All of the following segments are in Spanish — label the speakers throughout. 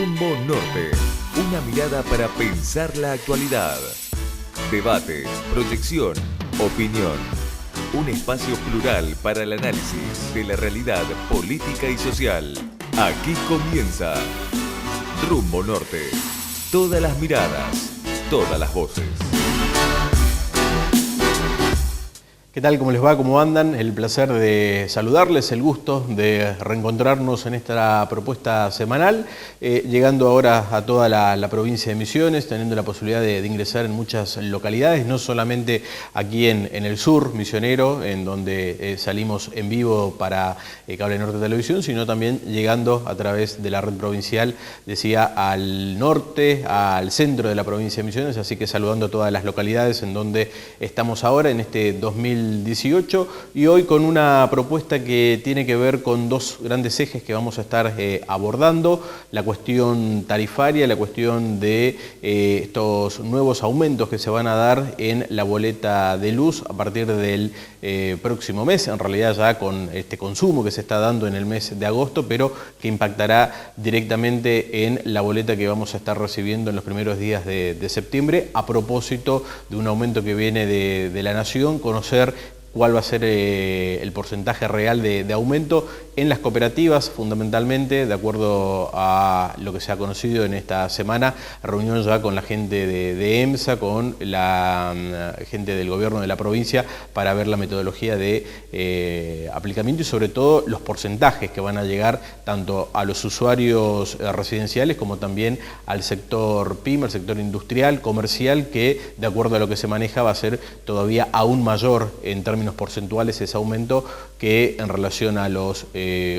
Speaker 1: Rumbo Norte, una mirada para pensar la actualidad. Debate, proyección, opinión. Un espacio plural para el análisis de la realidad política y social. Aquí comienza Rumbo Norte. Todas las miradas, todas las voces.
Speaker 2: ¿Qué tal? ¿Cómo les va? ¿Cómo andan? El placer de saludarles, el gusto de reencontrarnos en esta propuesta semanal, llegando ahora a toda la provincia de Misiones, teniendo la posibilidad de ingresar en muchas localidades, no solamente aquí en el sur misionero, en donde salimos en vivo para Cable Norte Televisión, sino también llegando a través de la red provincial, decía, al norte, al centro de la provincia de Misiones, así que saludando a todas las localidades en donde estamos ahora en este 2018 y hoy con una propuesta que tiene que ver con dos grandes ejes que vamos a estar abordando: la cuestión tarifaria, la cuestión de estos nuevos aumentos que se van a dar en la boleta de luz a partir del próximo mes, en realidad ya con este consumo que se está dando en el mes de agosto, pero que impactará directamente en la boleta que vamos a estar recibiendo en los primeros días de septiembre, a propósito de un aumento que viene de la Nación, conocer cuál va a ser el porcentaje real de aumento en las cooperativas, fundamentalmente, de acuerdo a lo que se ha conocido en esta semana, reunión ya con la gente de EMSA, con la gente del gobierno de la provincia, para ver la metodología de aplicamiento y sobre todo los porcentajes que van a llegar tanto a los usuarios residenciales como también al sector PYME, al sector industrial, comercial, que de acuerdo a lo que se maneja va a ser todavía aún mayor en términos porcentuales ese aumento que en relación a los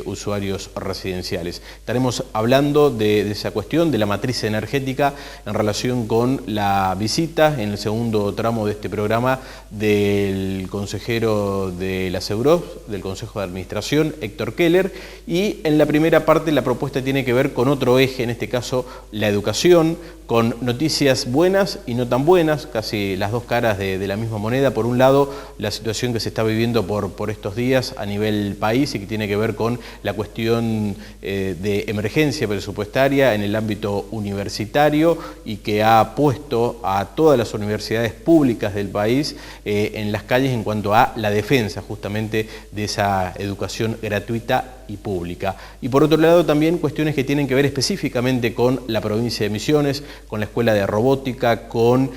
Speaker 2: usuarios residenciales. Estaremos hablando de esa cuestión, de la matriz energética, en relación con la visita en el segundo tramo de este programa del consejero de la Seguros, del Consejo de Administración, Héctor Keller, y en la primera parte la propuesta tiene que ver con otro eje, en este caso la educación, con noticias buenas y no tan buenas, casi las dos caras de la misma moneda. Por un lado, la situación que se está viviendo por estos días a nivel país y que tiene que ver con la cuestión de emergencia presupuestaria en el ámbito universitario y que ha puesto a todas las universidades públicas del país en las calles en cuanto a la defensa justamente de esa educación gratuita y pública. Y por otro lado también cuestiones que tienen que ver específicamente con la provincia de Misiones, con la escuela de robótica, con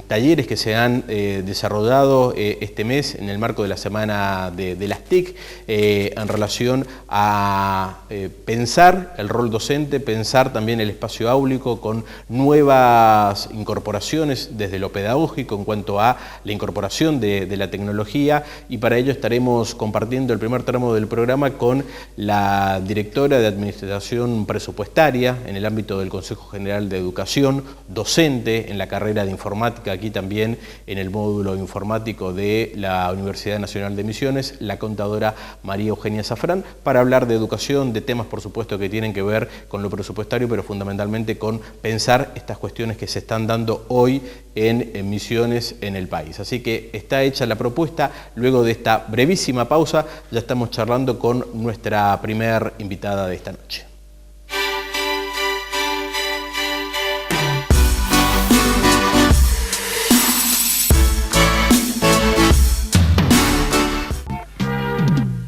Speaker 2: talleres que se han desarrollado este mes en el marco de la semana de las TIC en relación a pensar el rol docente, pensar también el espacio áulico con nuevas incorporaciones desde lo pedagógico en cuanto a la incorporación de la tecnología, y para ello estaremos compartiendo el primer tramo del programa con la directora de Administración Presupuestaria en el ámbito del Consejo General de Educación, docente en la carrera de Informática, aquí también en el módulo informático de la Universidad Nacional de Misiones, la contadora María Eugenia Zafrán, para hablar de educación, de temas por supuesto que tienen que ver con lo presupuestario, pero fundamentalmente con pensar estas cuestiones que se están dando hoy en Misiones en el país. Así que está hecha la propuesta. Luego de esta brevísima pausa ya estamos charlando con nuestra primer invitada de esta noche.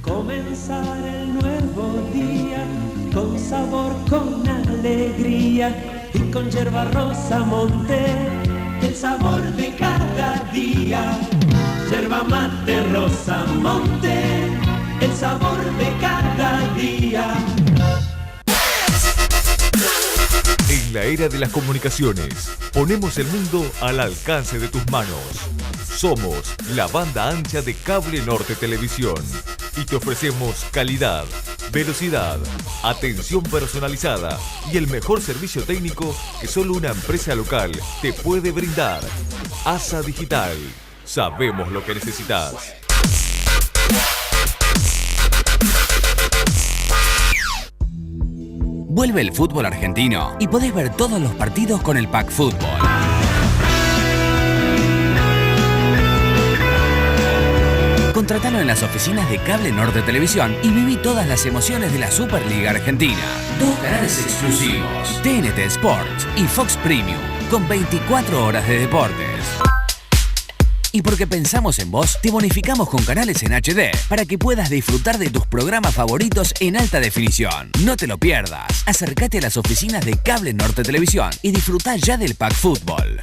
Speaker 3: Comenzar el nuevo día con sabor, con alegría y con yerba rosa monté el sabor de cada día. Yerba mate rosa monté el sabor de cada día.
Speaker 1: En la era de las comunicaciones, ponemos el mundo al alcance de tus manos. Somos la banda ancha de Cable Norte Televisión y te ofrecemos calidad, velocidad, atención personalizada y el mejor servicio técnico que solo una empresa local te puede brindar. ASA Digital. Sabemos lo que necesitas.
Speaker 4: Vuelve el fútbol argentino y podés ver todos los partidos con el Pack Fútbol. Contratalo en las oficinas de Cable Norte Televisión y viví todas las emociones de la Superliga Argentina. 2 canales exclusivos, TNT Sports y Fox Premium, con 24 horas de deportes. Y porque pensamos en vos, te bonificamos con canales en HD para que puedas disfrutar de tus programas favoritos en alta definición. No te lo pierdas. Acércate a las oficinas de Cable Norte Televisión y disfruta ya del Pack Fútbol.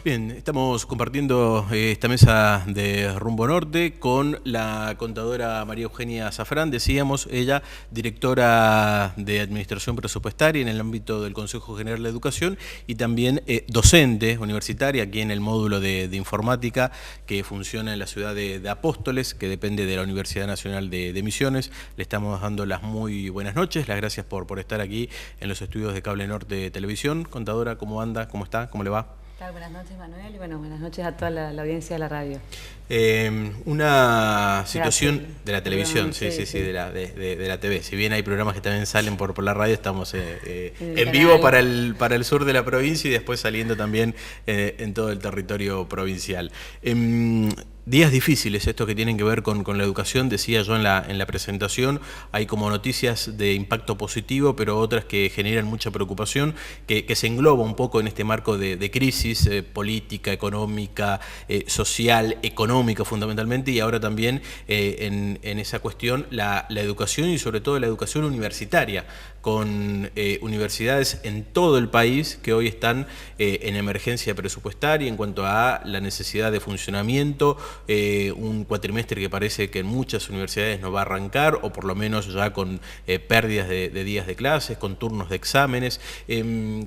Speaker 2: Bien, estamos compartiendo esta mesa de Rumbo Norte con la contadora María Eugenia Zafrán, decíamos, ella directora de Administración Presupuestaria en el ámbito del Consejo General de Educación y también docente universitaria aquí en el módulo de Informática que funciona en la ciudad de Apóstoles, que depende de la Universidad Nacional de Misiones. Le estamos dando las muy buenas noches, las gracias por estar aquí en los estudios de Cable Norte Televisión. Contadora, ¿cómo anda? ¿Cómo está? ¿Cómo le va?
Speaker 5: Buenas noches, Manuel, y bueno, buenas noches a toda la audiencia de la radio.
Speaker 2: Una situación
Speaker 5: Gracias.
Speaker 2: de la televisión, sí, de la TV. Si bien hay programas que también salen por la radio, estamos en vivo para el sur de la provincia y después saliendo también en todo el territorio provincial. Días difíciles estos que tienen que ver con la educación, decía yo en la presentación, hay como noticias de impacto positivo, pero otras que generan mucha preocupación, que se engloba un poco en este marco de crisis política, económica, social, económica fundamentalmente, y ahora también en esa cuestión la educación y sobre todo la educación universitaria, con universidades en todo el país que hoy están en emergencia presupuestaria en cuanto a la necesidad de funcionamiento, un cuatrimestre que parece que en muchas universidades no va a arrancar, o por lo menos ya con pérdidas de días de clases, con turnos de exámenes.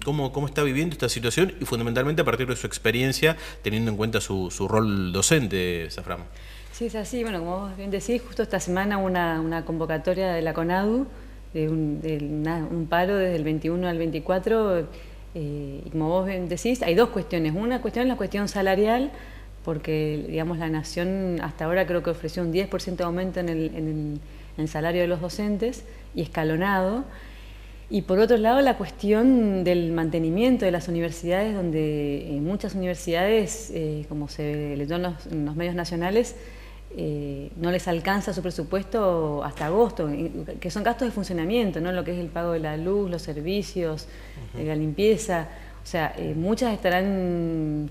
Speaker 2: ¿Cómo está viviendo esta situación y fundamentalmente a partir de su experiencia, teniendo en cuenta su rol docente, Zafrán?
Speaker 5: Sí, es así. Bueno, como vos bien decís, justo esta semana una convocatoria de la CONADU, de un paro desde el 21 al 24, y como vos bien decís, hay dos cuestiones. Una cuestión es la cuestión salarial, porque digamos la Nación hasta ahora creo que ofreció un 10% de aumento en el salario de los docentes y escalonado. Y por otro lado la cuestión del mantenimiento de las universidades, donde muchas universidades, como se leyó en los medios nacionales, no les alcanza su presupuesto hasta agosto, que son gastos de funcionamiento, ¿no? Lo que es el pago de la luz, los servicios, la limpieza. O sea, muchas estarán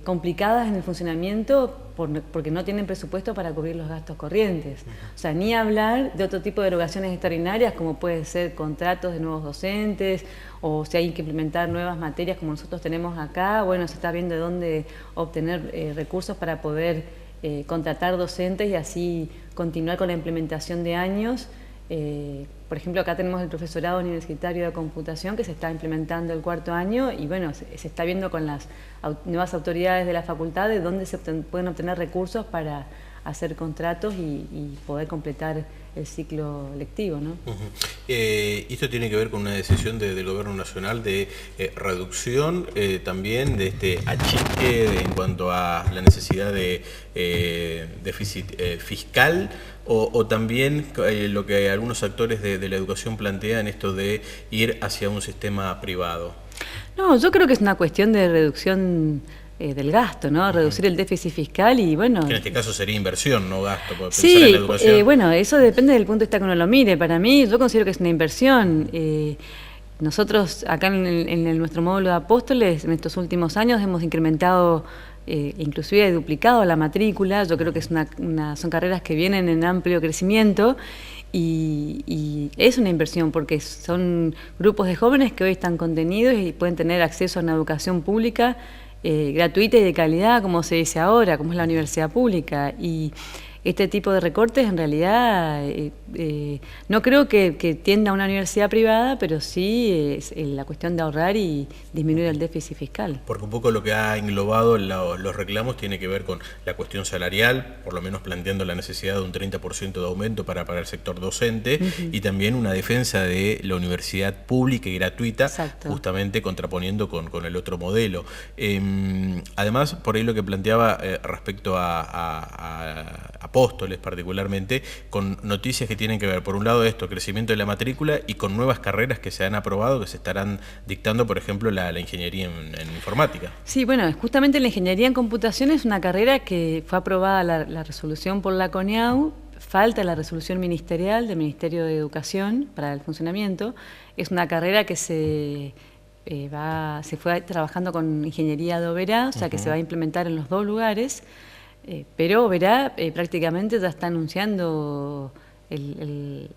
Speaker 5: complicadas en el funcionamiento porque no tienen presupuesto para cubrir los gastos corrientes. O sea, ni hablar de otro tipo de erogaciones extraordinarias como puede ser contratos de nuevos docentes, o si hay que implementar nuevas materias como nosotros tenemos acá. Bueno, se está viendo de dónde obtener recursos para poder contratar docentes y así continuar con la implementación de años. Por ejemplo, acá tenemos el profesorado universitario de computación que se está implementando el 4º año y bueno, se está viendo con las nuevas autoridades de la facultad de dónde se pueden obtener recursos para hacer contratos y poder completar el ciclo lectivo, ¿no?
Speaker 6: Esto tiene que ver con una decisión del Gobierno Nacional de reducción también de este achique en cuanto a la necesidad de déficit fiscal, o también lo que algunos actores de la educación plantean, esto de ir hacia un sistema privado.
Speaker 5: No, yo creo que es una cuestión de reducción del gasto, ¿no? Reducir el déficit fiscal y bueno...
Speaker 6: Que en este caso sería inversión, no gasto, por
Speaker 5: sí,
Speaker 6: pensar en la educación.
Speaker 5: Bueno, eso depende del punto de vista que uno lo mire. Para mí, yo considero que es una inversión. Nosotros acá en nuestro módulo de Apóstoles, en estos últimos años hemos incrementado, inclusive duplicado la matrícula. Yo creo que son carreras que vienen en amplio crecimiento y es una inversión porque son grupos de jóvenes que hoy están contenidos y pueden tener acceso a una educación pública gratuita y de calidad, como se dice ahora, como es la universidad pública. Y este tipo de recortes en realidad no creo que tienda a una universidad privada, pero sí es la cuestión de ahorrar y disminuir el déficit fiscal.
Speaker 6: Porque un poco lo que ha englobado los reclamos tiene que ver con la cuestión salarial, por lo menos planteando la necesidad de un 30% de aumento para el sector docente, y también una defensa de la universidad pública y gratuita,
Speaker 5: exacto,
Speaker 6: justamente contraponiendo con el otro modelo. Además, por ahí lo que planteaba respecto a Apóstoles particularmente, con noticias que tienen que ver, por un lado, esto, crecimiento de la matrícula, y con nuevas carreras que se han aprobado, que se estarán dictando, por ejemplo, la ingeniería en informática.
Speaker 5: Sí, bueno, justamente la ingeniería en computación es una carrera que fue aprobada la resolución por la CONEAU, falta la resolución ministerial del Ministerio de Educación para el funcionamiento. Es una carrera que se fue trabajando con ingeniería de Oberá, o sea que se va a implementar en los dos lugares. Pero Oberá prácticamente ya está anunciando el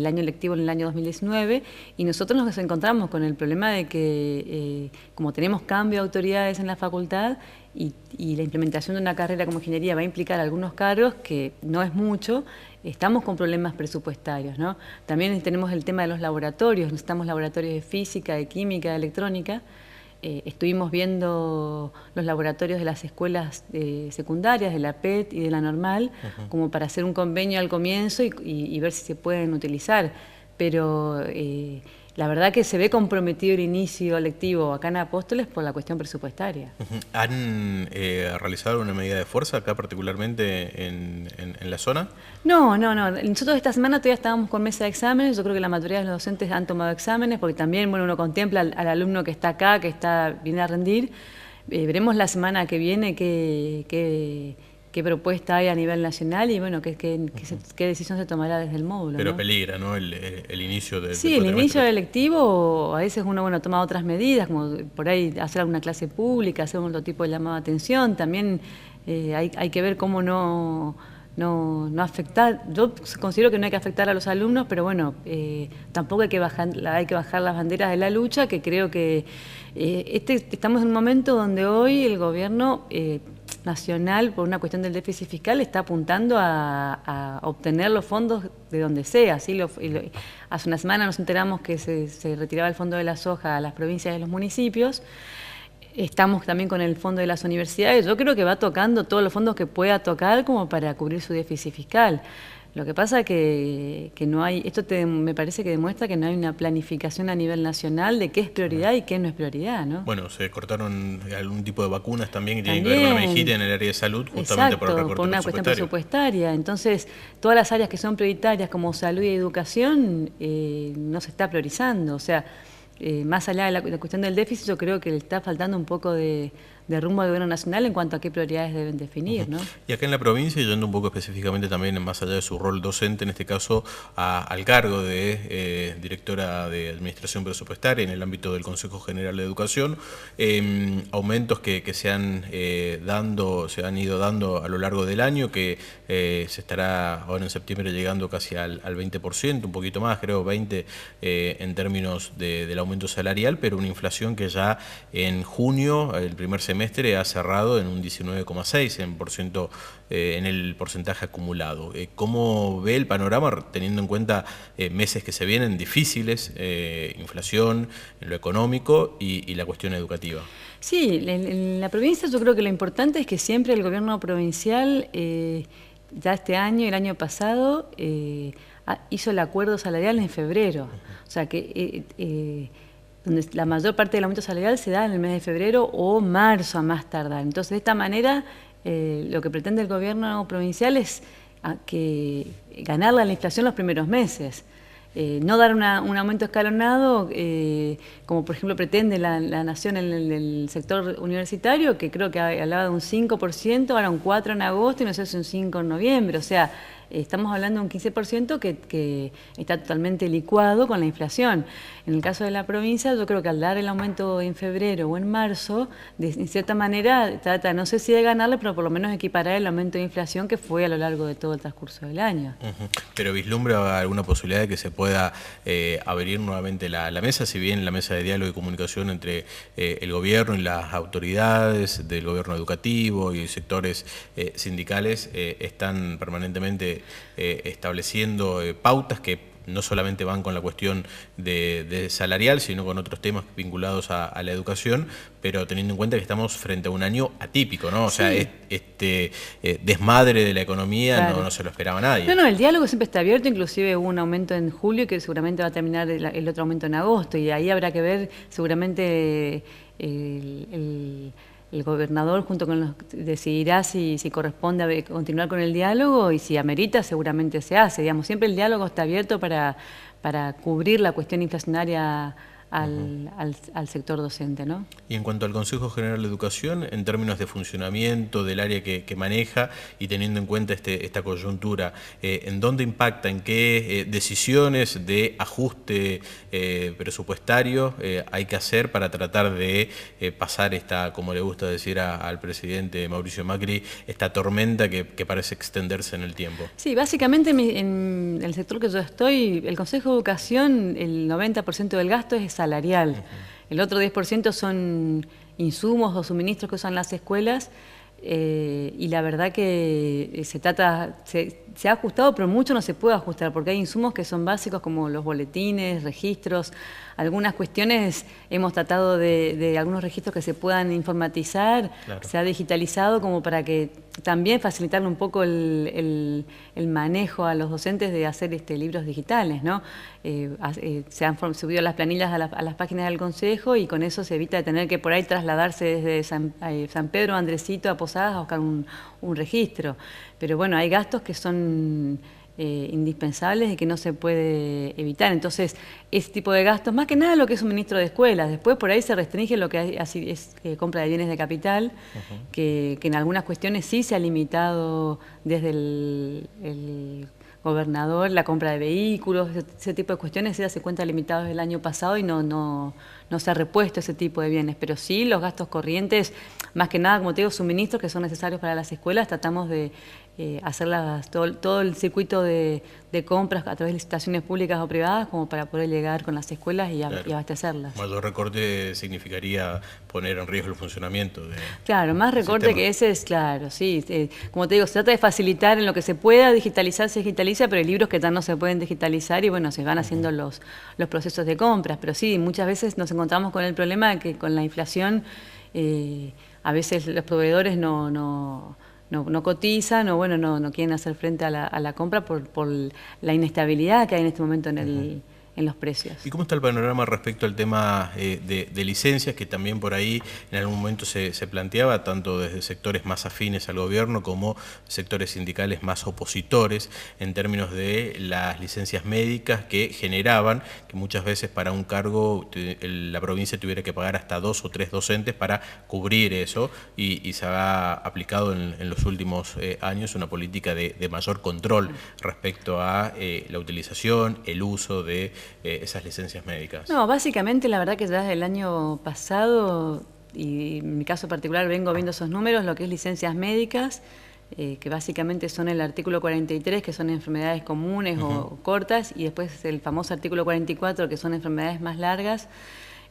Speaker 5: año lectivo en el año 2019 y nosotros nos encontramos con el problema de que como tenemos cambio de autoridades en la facultad y la implementación de una carrera como ingeniería va a implicar algunos cargos, que no es mucho, estamos con problemas presupuestarios, ¿no? También tenemos el tema de los laboratorios, necesitamos laboratorios de física, de química, de electrónica. Estuvimos viendo los laboratorios de las escuelas secundarias, de la PET y de la normal, como para hacer un convenio al comienzo y ver si se pueden utilizar. Pero la verdad que se ve comprometido el inicio lectivo acá en Apóstoles por la cuestión presupuestaria.
Speaker 6: ¿Han realizado una medida de fuerza acá particularmente en la zona?
Speaker 5: No. Nosotros esta semana todavía estábamos con mesa de exámenes. Yo creo que la mayoría de los docentes han tomado exámenes porque también uno contempla al alumno que está acá, viene a rendir. Veremos la semana que viene qué propuesta hay a nivel nacional y bueno, qué decisión se tomará desde el módulo.
Speaker 6: Pero
Speaker 5: ¿no?
Speaker 6: Peligra, ¿no? El inicio del
Speaker 5: Sí, el inicio del lectivo, a veces uno toma otras medidas, como por ahí hacer alguna clase pública, hacer otro tipo de llamado de atención. También hay que ver cómo no afectar. Yo considero que no hay que afectar a los alumnos, pero bueno, tampoco hay que bajar las banderas de la lucha, que creo que estamos en un momento donde hoy el gobierno nacional, por una cuestión del déficit fiscal, está apuntando a obtener los fondos de donde sea. ¿Sí? Hace una semana nos enteramos que se retiraba el fondo de la soja a las provincias y a los municipios. Estamos también con el fondo de las universidades. Yo creo que va tocando todos los fondos que pueda tocar como para cubrir su déficit fiscal. Lo que pasa que no hay, me parece que demuestra que no hay una planificación a nivel nacional de qué es prioridad y qué no es prioridad, ¿no?
Speaker 6: Bueno, se cortaron algún tipo de vacunas también que tienen que ver con la meningitis en el área de salud, justamente por el recorte
Speaker 5: por una cuestión presupuestaria. Entonces, todas las áreas que son prioritarias como salud y educación no se está priorizando. O sea, más allá de la cuestión del déficit, yo creo que le está faltando un poco de rumbo al gobierno nacional en cuanto a qué prioridades deben definir, ¿no?
Speaker 6: Y acá en la provincia, yendo un poco específicamente también más allá de su rol docente, en este caso al cargo de directora de Administración Presupuestaria en el ámbito del Consejo General de Educación, aumentos que se han ido dando a lo largo del año, que se estará ahora en septiembre llegando casi al 20%, un poquito más, creo 20% en términos del aumento salarial, pero una inflación que ya en junio, el primer semestre, ha cerrado en un 19,6% en el porcentaje acumulado. ¿Cómo ve el panorama teniendo en cuenta meses que se vienen difíciles, inflación en lo económico y la cuestión educativa?
Speaker 5: Sí, en la provincia yo creo que lo importante es que siempre el gobierno provincial ya este año y el año pasado hizo el acuerdo salarial en febrero. O sea que donde la mayor parte del aumento salarial se da en el mes de febrero o marzo a más tardar. Entonces, de esta manera, lo que pretende el gobierno provincial es que ganarle a la inflación los primeros meses. No dar un aumento escalonado, como por ejemplo pretende la Nación en el sector universitario, que creo que hablaba de un 5%, ahora un 4% en agosto y no sé si un 5% en noviembre. O sea, estamos hablando de un 15% que está totalmente licuado con la inflación. En el caso de la provincia, yo creo que al dar el aumento en febrero o en marzo, en cierta manera trata, no sé si de ganarle, pero por lo menos equiparar el aumento de inflación que fue a lo largo de todo el transcurso del año.
Speaker 6: Pero ¿vislumbra alguna posibilidad de que se pueda abrir nuevamente la mesa, si bien la mesa de diálogo y comunicación entre el gobierno y las autoridades del gobierno educativo y sectores sindicales están permanentemente estableciendo pautas que no solamente van con la cuestión de salarial, sino con otros temas vinculados a la educación, pero teniendo en cuenta que estamos frente a un año atípico, ¿no? O sea, este desmadre de la economía claro. no se lo esperaba nadie.
Speaker 5: No, el diálogo siempre está abierto, inclusive hubo un aumento en julio que seguramente va a terminar el otro aumento en agosto, y ahí habrá que ver seguramente el gobernador junto con los decidirá si corresponde continuar con el diálogo, y si amerita seguramente se hace. Digamos, siempre el diálogo está abierto para cubrir la cuestión inflacionaria al sector docente, ¿no?
Speaker 6: Y en cuanto al Consejo General de Educación, en términos de funcionamiento del área que maneja y teniendo en cuenta esta coyuntura, ¿en dónde impacta, en qué decisiones de ajuste presupuestario hay que hacer para tratar de pasar esta, como le gusta decir al presidente Mauricio Macri, esta tormenta que parece extenderse en el tiempo?
Speaker 5: Sí, básicamente en el sector que yo estoy, el Consejo de Educación, el 90% del gasto es salarial. El otro 10% son insumos o suministros que usan las escuelas, y la verdad que se ha ajustado, pero mucho no se puede ajustar, porque hay insumos que son básicos como los boletines, registros. Algunas cuestiones hemos tratado de algunos registros que se puedan informatizar, claro. Se ha digitalizado como para que también facilitarle un poco el manejo a los docentes de hacer libros digitales, ¿no? Se han subido las planillas a las páginas del Consejo, y con eso se evita de tener que por ahí trasladarse desde San Pedro, Andresito, a Posadas a buscar un registro. Pero bueno, hay gastos que son indispensables y que no se puede evitar. Entonces, ese tipo de gastos, más que nada lo que es suministro de escuelas, después por ahí se restringe lo que es compra de bienes de capital, que en algunas cuestiones sí se ha limitado desde el gobernador, la compra de vehículos, ese tipo de cuestiones sí se cuenta limitado desde el año pasado y no se ha repuesto ese tipo de bienes, pero sí los gastos corrientes, más que nada, como te digo, suministros que son necesarios para las escuelas, tratamos de hacerlas todo el circuito de compras a través de licitaciones públicas o privadas, como para poder llegar con las escuelas y abastecerlas.
Speaker 6: Mayor recorte significaría poner en riesgo el funcionamiento de
Speaker 5: claro, más recorte sistema. Que ese es claro, sí. Como te digo, se trata de facilitar en lo que se pueda digitalizar, se digitaliza, pero hay libros que no se pueden digitalizar y bueno, se van haciendo los procesos de compras. Pero sí, muchas veces nos encontramos con el problema de que con la inflación a veces los proveedores no cotizan o bueno, no quieren hacer frente a la compra por la inestabilidad que hay en este momento en los precios.
Speaker 6: ¿Y cómo está el panorama respecto al tema de licencias, que también por ahí en algún momento se planteaba, tanto desde sectores más afines al gobierno como sectores sindicales más opositores, en términos de las licencias médicas que generaban que muchas veces para un cargo la provincia tuviera que pagar hasta 2 o 3 docentes para cubrir eso, y se ha aplicado en los últimos años una política de mayor control respecto a la utilización, el uso de esas licencias médicas? No,
Speaker 5: básicamente la verdad que ya desde el año pasado, y en mi caso particular vengo viendo esos números, lo que es licencias médicas, que básicamente son el artículo 43, que son enfermedades comunes o cortas, y después el famoso artículo 44, que son enfermedades más largas.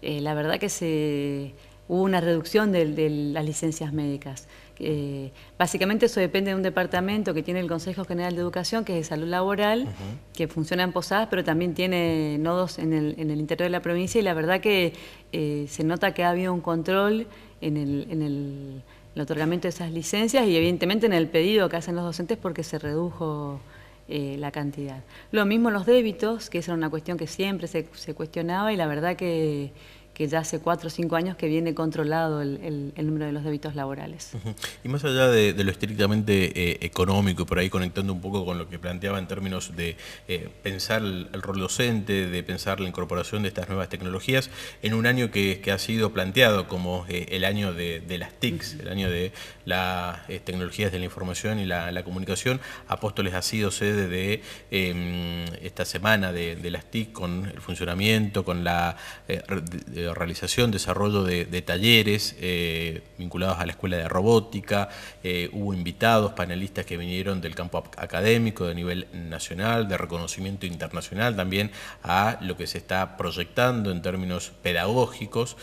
Speaker 5: La verdad que hubo una reducción de las licencias médicas. Básicamente eso depende de un departamento que tiene el Consejo General de Educación, que es de Salud Laboral, que funciona en Posadas, pero también tiene nodos en el interior de la provincia, y la verdad que se nota que ha habido un control en el otorgamiento de esas licencias y evidentemente en el pedido que hacen los docentes porque se redujo la cantidad. Lo mismo los débitos, que esa era una cuestión que siempre se cuestionaba y la verdad que ya hace 4 o 5 años que viene controlado el número de los débitos laborales.
Speaker 6: Y más allá de lo estrictamente económico, por ahí conectando un poco con lo que planteaba en términos de pensar el rol docente, de pensar la incorporación de estas nuevas tecnologías, en un año que ha sido planteado como el año de las TICs, el año de las tecnologías de la información y la comunicación, Apóstoles ha sido sede de esta semana de las TIC con el funcionamiento, con la realización, desarrollo de talleres vinculados a la escuela de robótica, hubo invitados, panelistas que vinieron del campo académico de nivel nacional, de reconocimiento internacional, también a lo que se está proyectando en términos pedagógicos,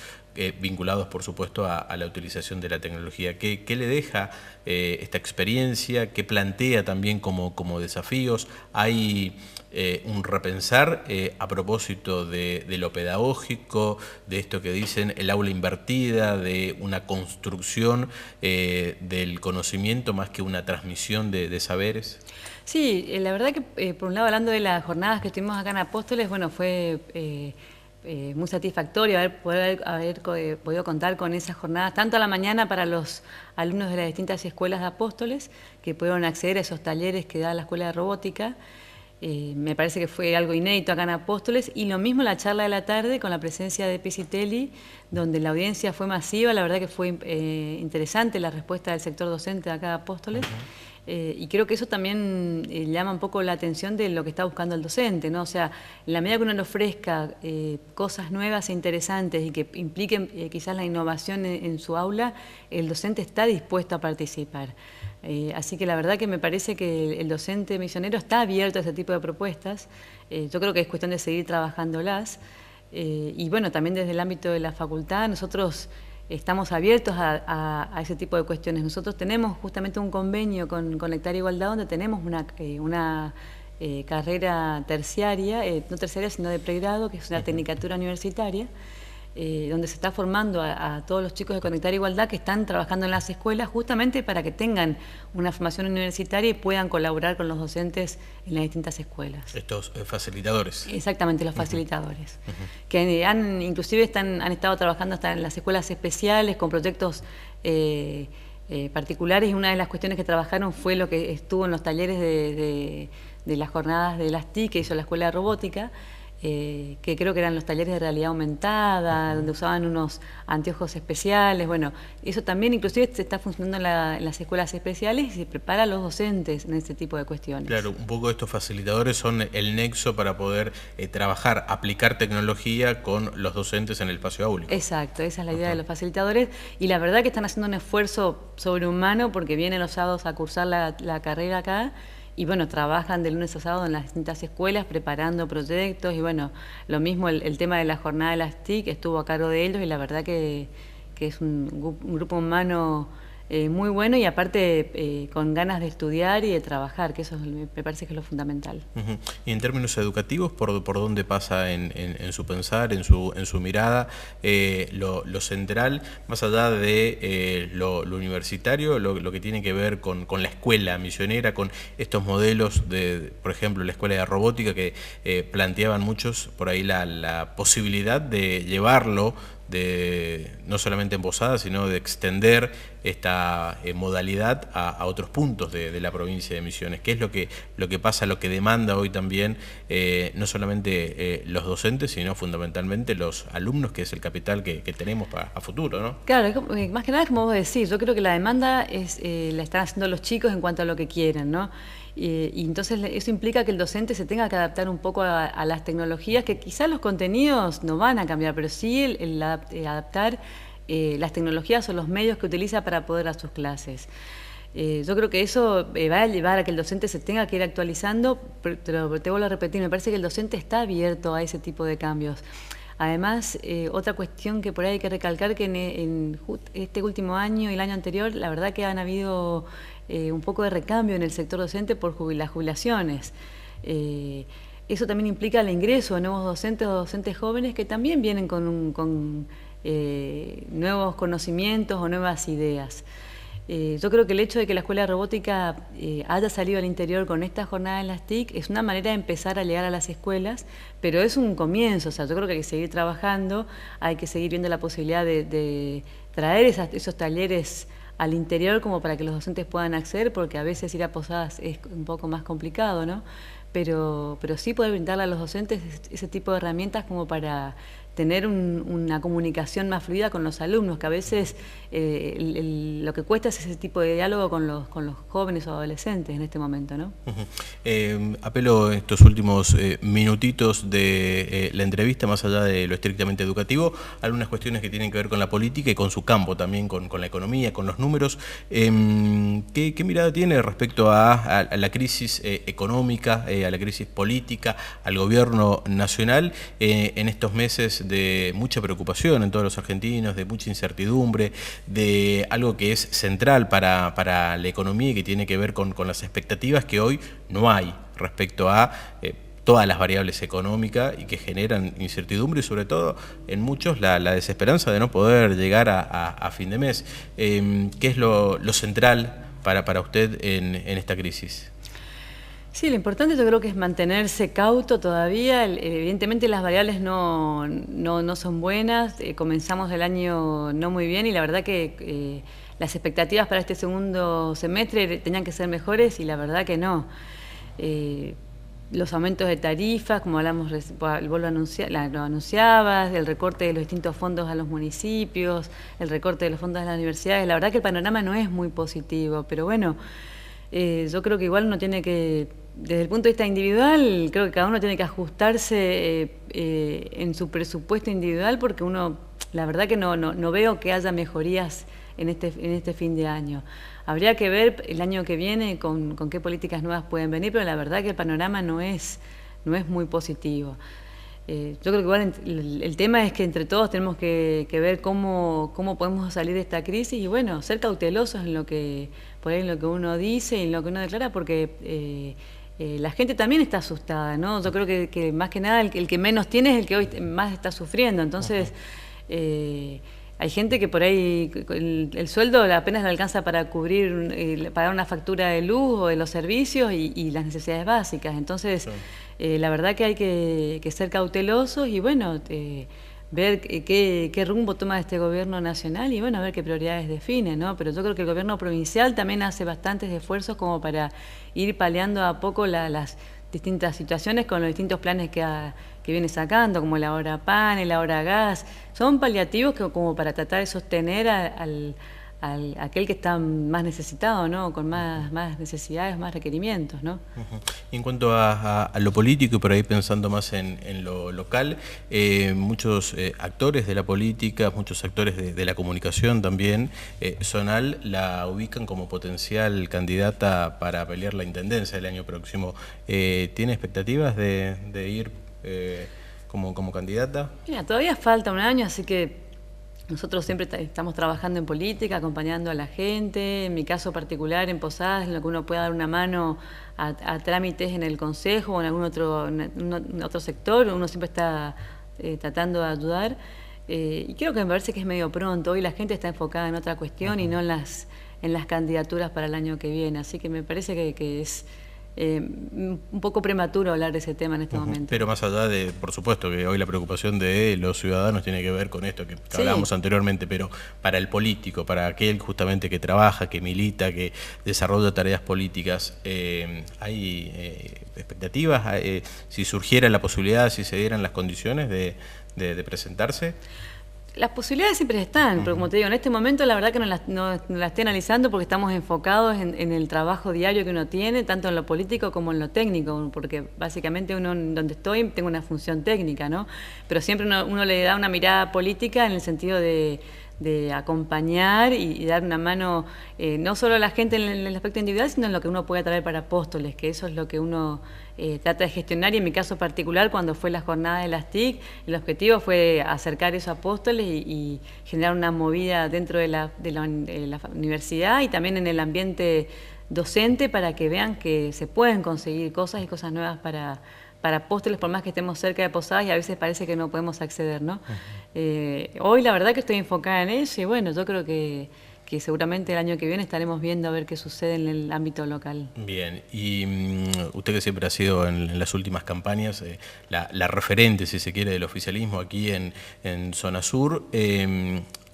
Speaker 6: vinculados por supuesto a la utilización de la tecnología. ¿Qué le deja esta experiencia? ¿Qué plantea también como desafíos? ¿Hay un repensar a propósito de lo pedagógico, de esto que dicen el aula invertida, de una construcción del conocimiento más que una transmisión de saberes?
Speaker 5: Sí, la verdad que por un lado, hablando de las jornadas que estuvimos acá en Apóstoles, bueno, fue muy satisfactorio haber podido contar con esas jornadas, tanto a la mañana para los alumnos de las distintas escuelas de Apóstoles, que pudieron acceder a esos talleres que da la Escuela de Robótica. Me parece que fue algo inédito acá en Apóstoles, y lo mismo la charla de la tarde con la presencia de Pisitelli, donde la audiencia fue masiva. La verdad que fue interesante la respuesta del sector docente de acá de Apóstoles. Y creo que eso también llama un poco la atención de lo que está buscando el docente, ¿no? O sea, en la medida que uno le ofrezca cosas nuevas e interesantes y que impliquen quizás la innovación en su aula, el docente está dispuesto a participar. Así que la verdad que me parece que el docente misionero está abierto a ese tipo de propuestas. Yo creo que es cuestión de seguir trabajándolas. Y bueno, también desde el ámbito de la facultad, nosotros estamos abiertos a ese tipo de cuestiones. Nosotros tenemos justamente un convenio con Conectar Igualdad, donde tenemos una carrera terciaria, no terciaria sino de pregrado, que es una tecnicatura universitaria, donde se está formando a todos los chicos de Conectar Igualdad que están trabajando en las escuelas justamente para que tengan una formación universitaria y puedan colaborar con los docentes en las distintas escuelas.
Speaker 6: Estos facilitadores.
Speaker 5: Exactamente, los facilitadores, que inclusive han estado trabajando hasta en las escuelas especiales con proyectos particulares, y una de las cuestiones que trabajaron fue lo que estuvo en los talleres de las jornadas de las TIC que hizo la Escuela de Robótica, que creo que eran los talleres de realidad aumentada, donde usaban unos anteojos especiales. Bueno, eso también inclusive se está funcionando en las escuelas especiales y se prepara a los docentes en este tipo de cuestiones.
Speaker 6: Claro, un poco estos facilitadores son el nexo para poder trabajar, aplicar tecnología con los docentes en el espacio áulico.
Speaker 5: Exacto, esa es la idea de los facilitadores, y la verdad que están haciendo un esfuerzo sobrehumano porque vienen los sábados a cursar la carrera acá. Y bueno, trabajan de lunes a sábado en las distintas escuelas preparando proyectos, y bueno, lo mismo el tema de la jornada de las TIC estuvo a cargo de ellos, y la verdad que es un grupo humano muy bueno, y aparte con ganas de estudiar y de trabajar, que eso me parece que es lo fundamental.
Speaker 6: Y en términos educativos, ¿por dónde pasa en su pensar, en su mirada, lo central, más allá de lo universitario, lo que tiene que ver con la escuela misionera, con estos modelos de, por ejemplo, la escuela de robótica que planteaban muchos por ahí la posibilidad de llevarlo no solamente en Posada, sino de extender esta modalidad a otros puntos de la provincia de Misiones? ¿Qué es lo que pasa, lo que demanda hoy también no solamente los docentes, sino fundamentalmente los alumnos, que es el capital que tenemos a futuro, ¿no?
Speaker 5: Claro, más que nada es como vos decís, yo creo que la demanda la están haciendo los chicos en cuanto a lo que quieren, ¿no? Y entonces eso implica que el docente se tenga que adaptar un poco a las tecnologías, que quizás los contenidos no van a cambiar, pero sí el adaptar las tecnologías o los medios que utiliza para poder dar sus clases. Yo creo que eso va a llevar a que el docente se tenga que ir actualizando, pero te vuelvo a repetir, me parece que el docente está abierto a ese tipo de cambios. Además, otra cuestión que por ahí hay que recalcar, que en este último año y el año anterior, la verdad que han habido un poco de recambio en el sector docente por las jubilaciones. Eso también implica el ingreso de nuevos docentes o docentes jóvenes que también vienen con nuevos conocimientos o nuevas ideas. Yo creo que el hecho de que la Escuela de Robótica haya salido al interior con esta jornada en las TIC es una manera de empezar a llegar a las escuelas, pero es un comienzo. O sea, yo creo que hay que seguir trabajando, hay que seguir viendo la posibilidad de traer esos talleres al interior como para que los docentes puedan acceder, porque a veces ir a posadas es un poco más complicado, ¿no? Pero sí poder brindarle a los docentes ese tipo de herramientas como para tener una comunicación más fluida con los alumnos, que a veces lo que cuesta es ese tipo de diálogo con los jóvenes o adolescentes en este momento, ¿no?
Speaker 6: Apelo estos últimos minutitos de la entrevista, más allá de lo estrictamente educativo, algunas cuestiones que tienen que ver con la política y con su campo también, con la economía, con los números. ¿Qué mirada tiene respecto a la crisis económica, a la crisis política, al gobierno nacional en estos meses de mucha preocupación en todos los argentinos, de mucha incertidumbre, de algo que es central para la economía y que tiene que ver con las expectativas que hoy no hay respecto a todas las variables económicas y que generan incertidumbre y sobre todo en muchos la desesperanza de no poder llegar a fin de mes? ¿Qué es lo central para usted en esta crisis?
Speaker 5: Sí, lo importante yo creo que es mantenerse cauto todavía. Evidentemente las variables no son buenas, comenzamos el año no muy bien y la verdad que las expectativas para este segundo semestre tenían que ser mejores y la verdad que no. Los aumentos de tarifas, como hablamos, vos lo anunciabas, el recorte de los distintos fondos a los municipios, el recorte de los fondos a las universidades, la verdad que el panorama no es muy positivo, pero bueno, yo creo que igual uno tiene que, desde el punto de vista individual, creo que cada uno tiene que ajustarse en su presupuesto individual porque uno, la verdad que no veo que haya mejorías en este fin de año. Habría que ver el año que viene con qué políticas nuevas pueden venir, pero la verdad que el panorama no es muy positivo. Yo creo que igual el tema es que entre todos tenemos que ver cómo podemos salir de esta crisis y bueno, ser cautelosos en lo que uno dice y en lo que uno declara porque la gente también está asustada, ¿no? Yo creo que más que nada el que menos tiene es el que hoy más está sufriendo, entonces hay gente que por ahí el sueldo apenas le alcanza para cubrir, pagar una factura de luz o de los servicios y las necesidades básicas. Entonces, la verdad que hay que ser cautelosos y bueno, ver qué rumbo toma este gobierno nacional y bueno, a ver qué prioridades define, ¿no? Pero yo creo que el gobierno provincial también hace bastantes esfuerzos como para ir paliando a poco las distintas situaciones con los distintos planes que viene sacando, como la hora pan, el ahora gas. Son paliativos como para tratar de sostener a aquel que está más necesitado, ¿no? Con más necesidades, más requerimientos, ¿no?
Speaker 6: En cuanto a lo político y por ahí pensando más en lo local, muchos actores de la política, muchos actores de la comunicación también, Zonal la ubican como potencial candidata para pelear la intendencia el año próximo. ¿Tiene expectativas de ir como candidata?
Speaker 5: Mira, todavía falta un año, así que nosotros siempre estamos trabajando en política, acompañando a la gente, en mi caso particular en Posadas, en lo que uno pueda dar una mano a trámites en el Consejo o en algún otro sector, uno siempre está tratando de ayudar. Y creo que me parece que es medio pronto, hoy la gente está enfocada en otra cuestión y no en las candidaturas para el año que viene, así que me parece que es un poco prematuro hablar de ese tema en este momento.
Speaker 6: Pero más allá de, por supuesto, que hoy la preocupación de los ciudadanos tiene que ver con esto que hablábamos anteriormente, pero para el político, para aquel justamente que trabaja, que milita, que desarrolla tareas políticas, ¿hay expectativas? Si surgiera la posibilidad, si se dieran las condiciones de presentarse.
Speaker 5: Las posibilidades siempre están, pero como te digo, en este momento la verdad que no la estoy analizando porque estamos enfocados en el trabajo diario que uno tiene, tanto en lo político como en lo técnico, porque básicamente uno donde estoy tengo una función técnica, ¿no? Pero siempre uno le da una mirada política en el sentido de acompañar y dar una mano, no solo a la gente en el aspecto individual, sino en lo que uno puede traer para Apóstoles, que eso es lo que uno trata de gestionar, y en mi caso particular, cuando fue la jornada de las TIC, el objetivo fue acercar eso a Apóstoles y generar una movida dentro de la universidad y también en el ambiente docente para que vean que se pueden conseguir cosas y cosas nuevas para Apóstoles, por más que estemos cerca de Posadas y a veces parece que no podemos acceder, ¿no? Hoy la verdad que estoy enfocada en eso y bueno, yo creo que que seguramente el año que viene estaremos viendo a ver qué sucede en el ámbito local.
Speaker 6: Bien, y usted que siempre ha sido en las últimas campañas la referente, si se quiere, del oficialismo aquí en Zona Sur,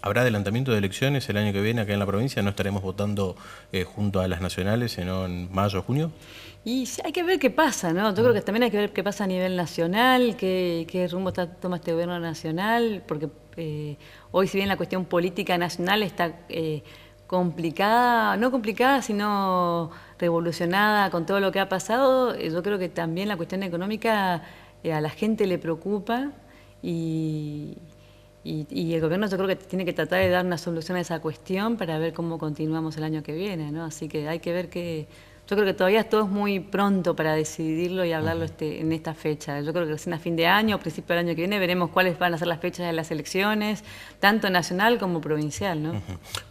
Speaker 6: ¿habrá adelantamiento de elecciones el año que viene acá en la provincia? ¿No estaremos votando junto a las nacionales, sino en mayo o junio?
Speaker 5: Y sí, hay que ver qué pasa, ¿no? Yo creo que también hay que ver qué pasa a nivel nacional, qué rumbo toma este gobierno nacional, porque hoy, si bien la cuestión política nacional está complicada, no complicada, sino revolucionada con todo lo que ha pasado, yo creo que también la cuestión económica a la gente le preocupa y el gobierno, yo creo que tiene que tratar de dar una solución a esa cuestión para ver cómo continuamos el año que viene, ¿no? Así que hay que ver yo creo que todavía todo es muy pronto para decidirlo y hablarlo en esta fecha. Yo creo que recién a fin de año, principio del año que viene, veremos cuáles van a ser las fechas de las elecciones, tanto nacional como provincial, ¿no?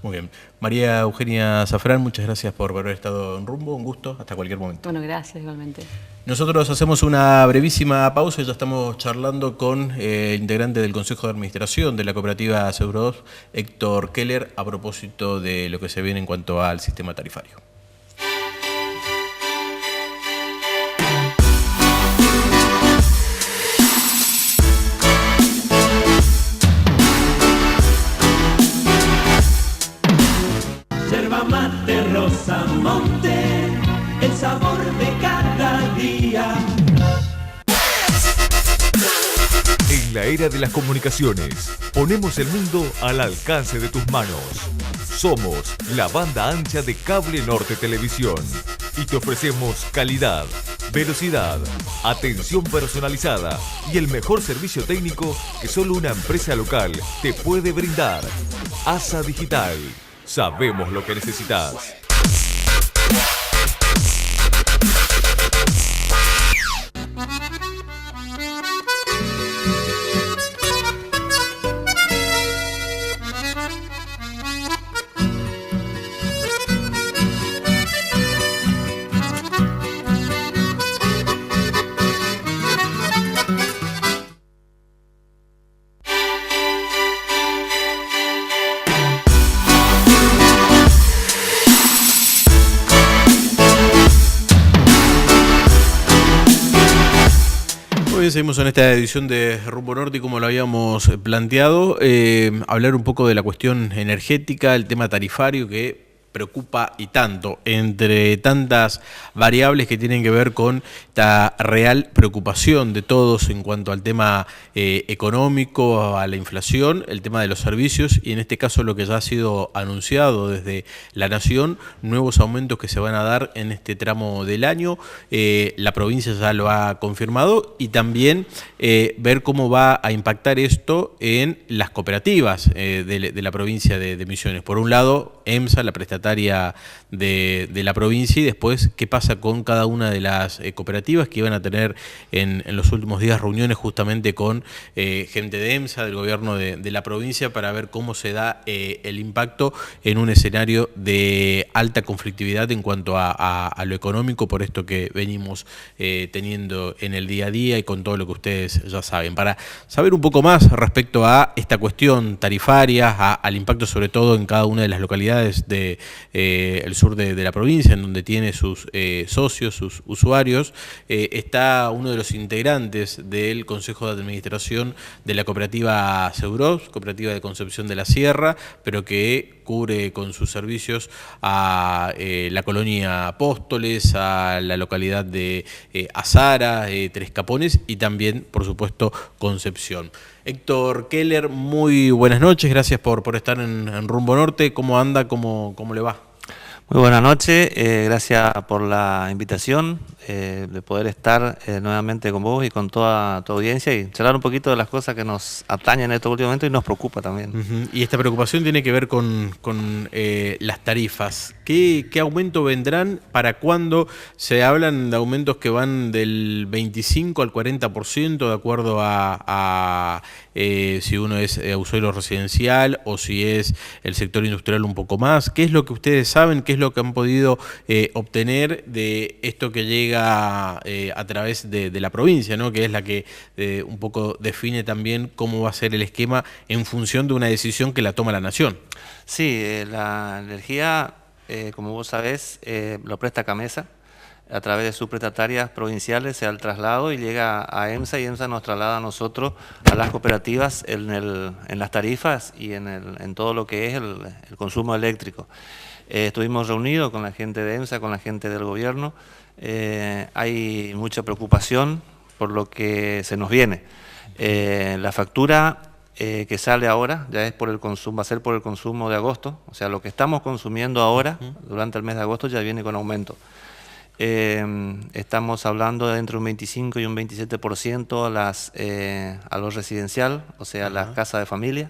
Speaker 6: Muy bien. María Eugenia Zafrán, muchas gracias por haber estado en Rumbo. Un gusto. Hasta cualquier momento.
Speaker 5: Bueno, gracias igualmente.
Speaker 6: Nosotros hacemos una brevísima pausa y ya estamos charlando con el integrante del Consejo de Administración de la cooperativa Seguros, Héctor Keller, a propósito de lo que se viene en cuanto al sistema tarifario.
Speaker 3: Yerba mate, rosa, monte, el sabor de cada día.
Speaker 1: En la era de las comunicaciones, ponemos el mundo al alcance de tus manos. Somos la banda ancha de Cable Norte Televisión y te ofrecemos calidad, velocidad, atención personalizada y el mejor servicio técnico que solo una empresa local te puede brindar. ASA Digital. Sabemos lo que necesitas.
Speaker 6: Muy bien, seguimos en esta edición de Rumbo Norte y como lo habíamos planteado, hablar un poco de la cuestión energética, el tema tarifario que preocupa y tanto, entre tantas variables que tienen que ver con esta real preocupación de todos en cuanto al tema económico, a la inflación, el tema de los servicios y en este caso lo que ya ha sido anunciado desde la Nación, nuevos aumentos que se van a dar en este tramo del año, la provincia ya lo ha confirmado y también ver cómo va a impactar esto en las cooperativas de la provincia de Misiones. Por un lado, EMSA, la prestataria de la provincia y después qué pasa con cada una de las cooperativas que iban a tener en los últimos días reuniones justamente con gente de EMSA, del gobierno de la provincia para ver cómo se da el impacto en un escenario de alta conflictividad en cuanto a lo económico por esto que venimos teniendo en el día a día y con todo lo que ustedes ya saben. Para saber un poco más respecto a esta cuestión tarifaria, al impacto sobre todo en cada una de las localidades el sur de la provincia, en donde tiene sus socios, sus usuarios, está uno de los integrantes del Consejo de Administración de la cooperativa Seguros, cooperativa de Concepción de la Sierra, pero que cubre con sus servicios a la colonia Apóstoles, a la localidad de Azara, Tres Capones y también, por supuesto, Concepción. Héctor Keller, muy buenas noches, gracias por estar en Rumbo Norte. ¿Cómo anda? ¿Cómo le va?
Speaker 7: Muy buenas noches, gracias por la invitación, de poder estar nuevamente con vos y con toda tu audiencia y charlar un poquito de las cosas que nos atañen en estos últimos momentos y nos preocupa también.
Speaker 6: Y esta preocupación tiene que ver con las tarifas. ¿Qué aumento vendrán? ¿Para cuándo? Se hablan de aumentos que van del 25 al 40% de acuerdo a si uno es usuario residencial o si es el sector industrial un poco más. ¿Qué es lo que ustedes saben? ¿Qué es lo que han podido obtener de esto que llega a través de la provincia, ¿no? Que es la que un poco define también cómo va a ser el esquema en función de una decisión que la toma la Nación?
Speaker 7: Sí, la energía, como vos sabés, lo presta Camesa. A través de sus prestatarias provinciales se da el traslado y llega a EMSA, y EMSA nos traslada a nosotros, a las cooperativas, en las tarifas y en todo lo que es el consumo eléctrico. Estuvimos reunidos con la gente de EMSA, con la gente del gobierno. Hay mucha preocupación por lo que se nos viene. La factura que sale ahora ya es por el consumo, va a ser por el consumo de agosto, o sea, lo que estamos consumiendo ahora durante el mes de agosto ya viene con aumento. Estamos hablando de entre un 25 y un 27% a lo residencial, o sea, las casas de familia,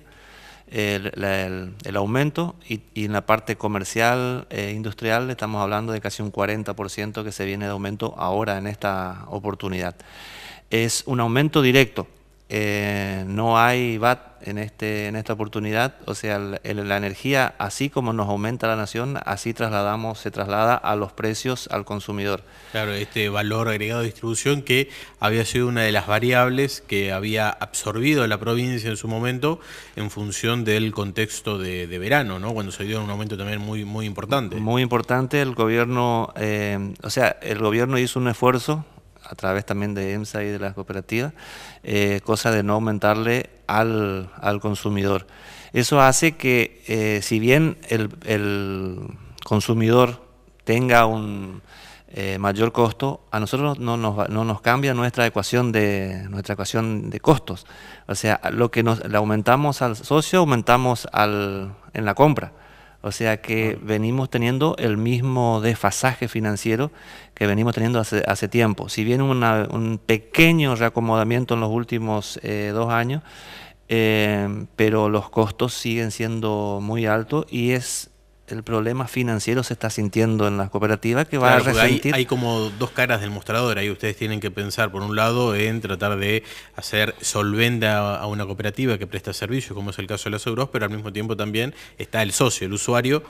Speaker 7: el aumento, y en la parte comercial e industrial estamos hablando de casi un 40% que se viene de aumento ahora en esta oportunidad. Es un aumento directo. No hay VAT en esta oportunidad, o sea, la energía, así como nos aumenta la Nación, así se traslada a los precios al consumidor.
Speaker 6: Claro, este valor agregado de distribución que había sido una de las variables que había absorbido la provincia en su momento en función del contexto de verano, ¿no? Cuando se dio un aumento también muy, muy importante.
Speaker 7: Muy importante, el gobierno, el gobierno hizo un esfuerzo a través también de EMSA y de las cooperativas, cosa de no aumentarle al consumidor. Eso hace que, si bien el consumidor tenga un mayor costo, a nosotros no nos cambia nuestra ecuación de costos. O sea, lo que le aumentamos al socio, aumentamos en la compra. O sea que venimos teniendo el mismo desfasaje financiero que venimos teniendo hace tiempo. Si bien un pequeño reacomodamiento en los últimos 2 años, pero los costos siguen siendo muy altos, y el problema financiero se está sintiendo en las cooperativas, que va a resentir.
Speaker 6: Hay como dos caras del mostrador. Ahí ustedes tienen que pensar, por un lado, en tratar de hacer solvente a una cooperativa que presta servicios, como es el caso de los seguros, pero al mismo tiempo también está el socio, el usuario,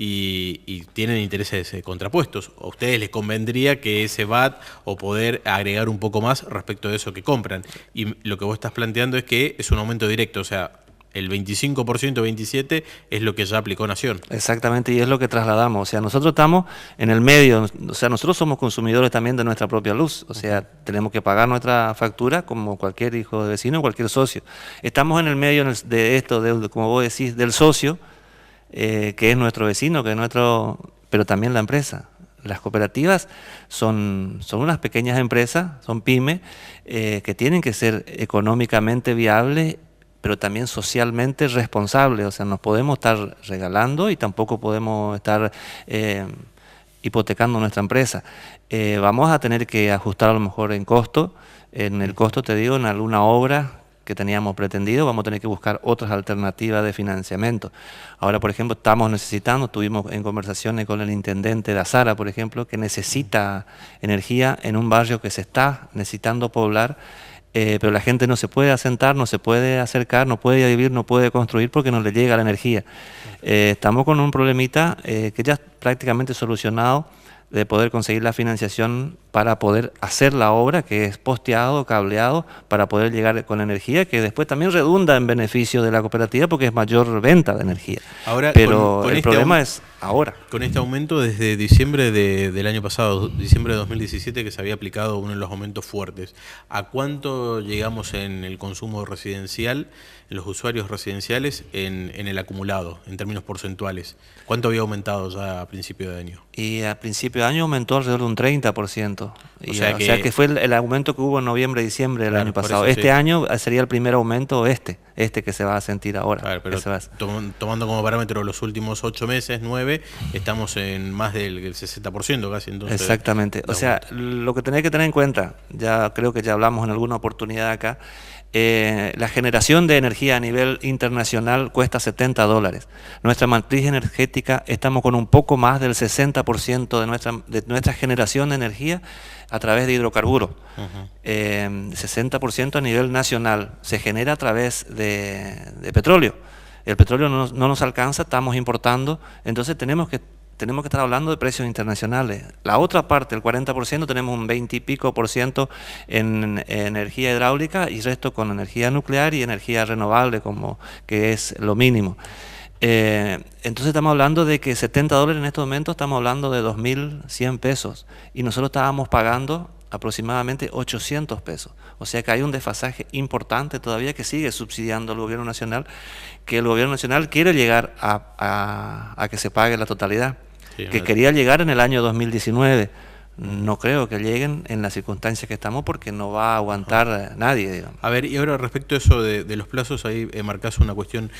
Speaker 6: y tienen intereses contrapuestos. ¿A ustedes les convendría que ese VAT o poder agregar un poco más respecto de eso que compran? Y lo que vos estás planteando es que es un aumento directo, o sea, el 25%, 27% es lo que ya aplicó Nación.
Speaker 7: Exactamente, y es lo que trasladamos. O sea, nosotros estamos en el medio, o sea, nosotros somos consumidores también de nuestra propia luz. O sea, tenemos que pagar nuestra factura como cualquier hijo de vecino, cualquier socio. Estamos en el medio de esto, como vos decís, del socio, que es nuestro vecino, pero también la empresa. Las cooperativas son unas pequeñas empresas, son pymes, que tienen que ser económicamente viables, pero también socialmente responsable. O sea, no podemos estar regalando y tampoco podemos estar hipotecando nuestra empresa. Vamos a tener que ajustar a lo mejor en el costo te digo, en alguna obra que teníamos pretendido, vamos a tener que buscar otras alternativas de financiamiento. Ahora, por ejemplo, estuvimos en conversaciones con el intendente de Azara, por ejemplo, que necesita energía en un barrio que se está necesitando poblar, pero la gente no se puede asentar, no se puede acercar, no puede vivir, no puede construir porque no le llega la energía. Estamos con un problemita que ya es prácticamente solucionado, de poder conseguir la financiación para poder hacer la obra, que es posteado, cableado, para poder llegar con energía, que después también redunda en beneficio de la cooperativa porque es mayor venta de energía. Ahora, pero el problema es ahora.
Speaker 6: Con este aumento desde diciembre del año pasado, diciembre de 2017, que se había aplicado uno de los aumentos fuertes, ¿a cuánto llegamos en el consumo residencial, en los usuarios residenciales, en el acumulado, en términos porcentuales? ¿Cuánto había aumentado ya a principio de año?
Speaker 7: Y a principio de año aumentó alrededor de un 30%. O sea que fue el aumento que hubo en noviembre, diciembre del año pasado. Este año sería el primer aumento que se va a sentir ahora.
Speaker 6: Claro, pero tomando como parámetro los últimos 8 meses, 9, 2019 estamos en más del 60% casi. Entonces,
Speaker 7: exactamente. O sea, lo que tenés que tener en cuenta, ya creo que ya hablamos en alguna oportunidad acá, la generación de energía a nivel internacional cuesta $70. Nuestra matriz energética, estamos con un poco más del 60% de nuestra generación de energía a través de hidrocarburos. 60% a nivel nacional se genera a través de petróleo. El petróleo no nos alcanza, estamos importando, entonces tenemos que estar hablando de precios internacionales. La otra parte, el 40%, tenemos un 20 y pico % en energía hidráulica y resto con energía nuclear y energía renovable, como que es lo mínimo. Entonces estamos hablando de que $70 en estos momentos, estamos hablando de 2.100 pesos y nosotros estábamos pagando aproximadamente 800 pesos. O sea que hay un desfasaje importante todavía que sigue subsidiando el gobierno nacional, que el gobierno nacional quiere llegar a que se pague la totalidad. Sí, que quería llegar en el año 2019. No creo que lleguen en las circunstancias que estamos porque no va a aguantar nadie, digamos.
Speaker 6: A ver, y ahora respecto a eso de los plazos, ahí marcás una cuestión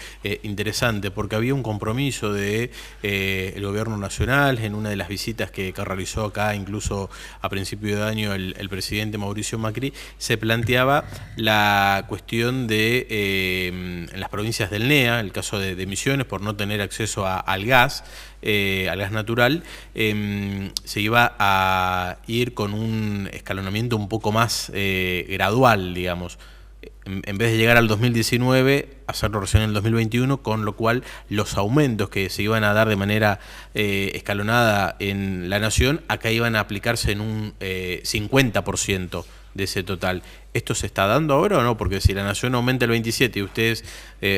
Speaker 6: interesante, porque había un compromiso de el gobierno nacional en una de las visitas que realizó acá, incluso a principio de año, el presidente Mauricio Macri, se planteaba la cuestión de en las provincias del NEA, el caso de Misiones, por no tener acceso al gas natural, se iba a ir con un escalonamiento un poco más gradual, digamos. En vez de llegar al 2019, hacerlo recién en el 2021, con lo cual los aumentos que se iban a dar de manera escalonada en la nación, acá iban a aplicarse en un 50% de ese total. ¿Esto se está dando ahora o no? Porque si la nación aumenta el 27% y ustedes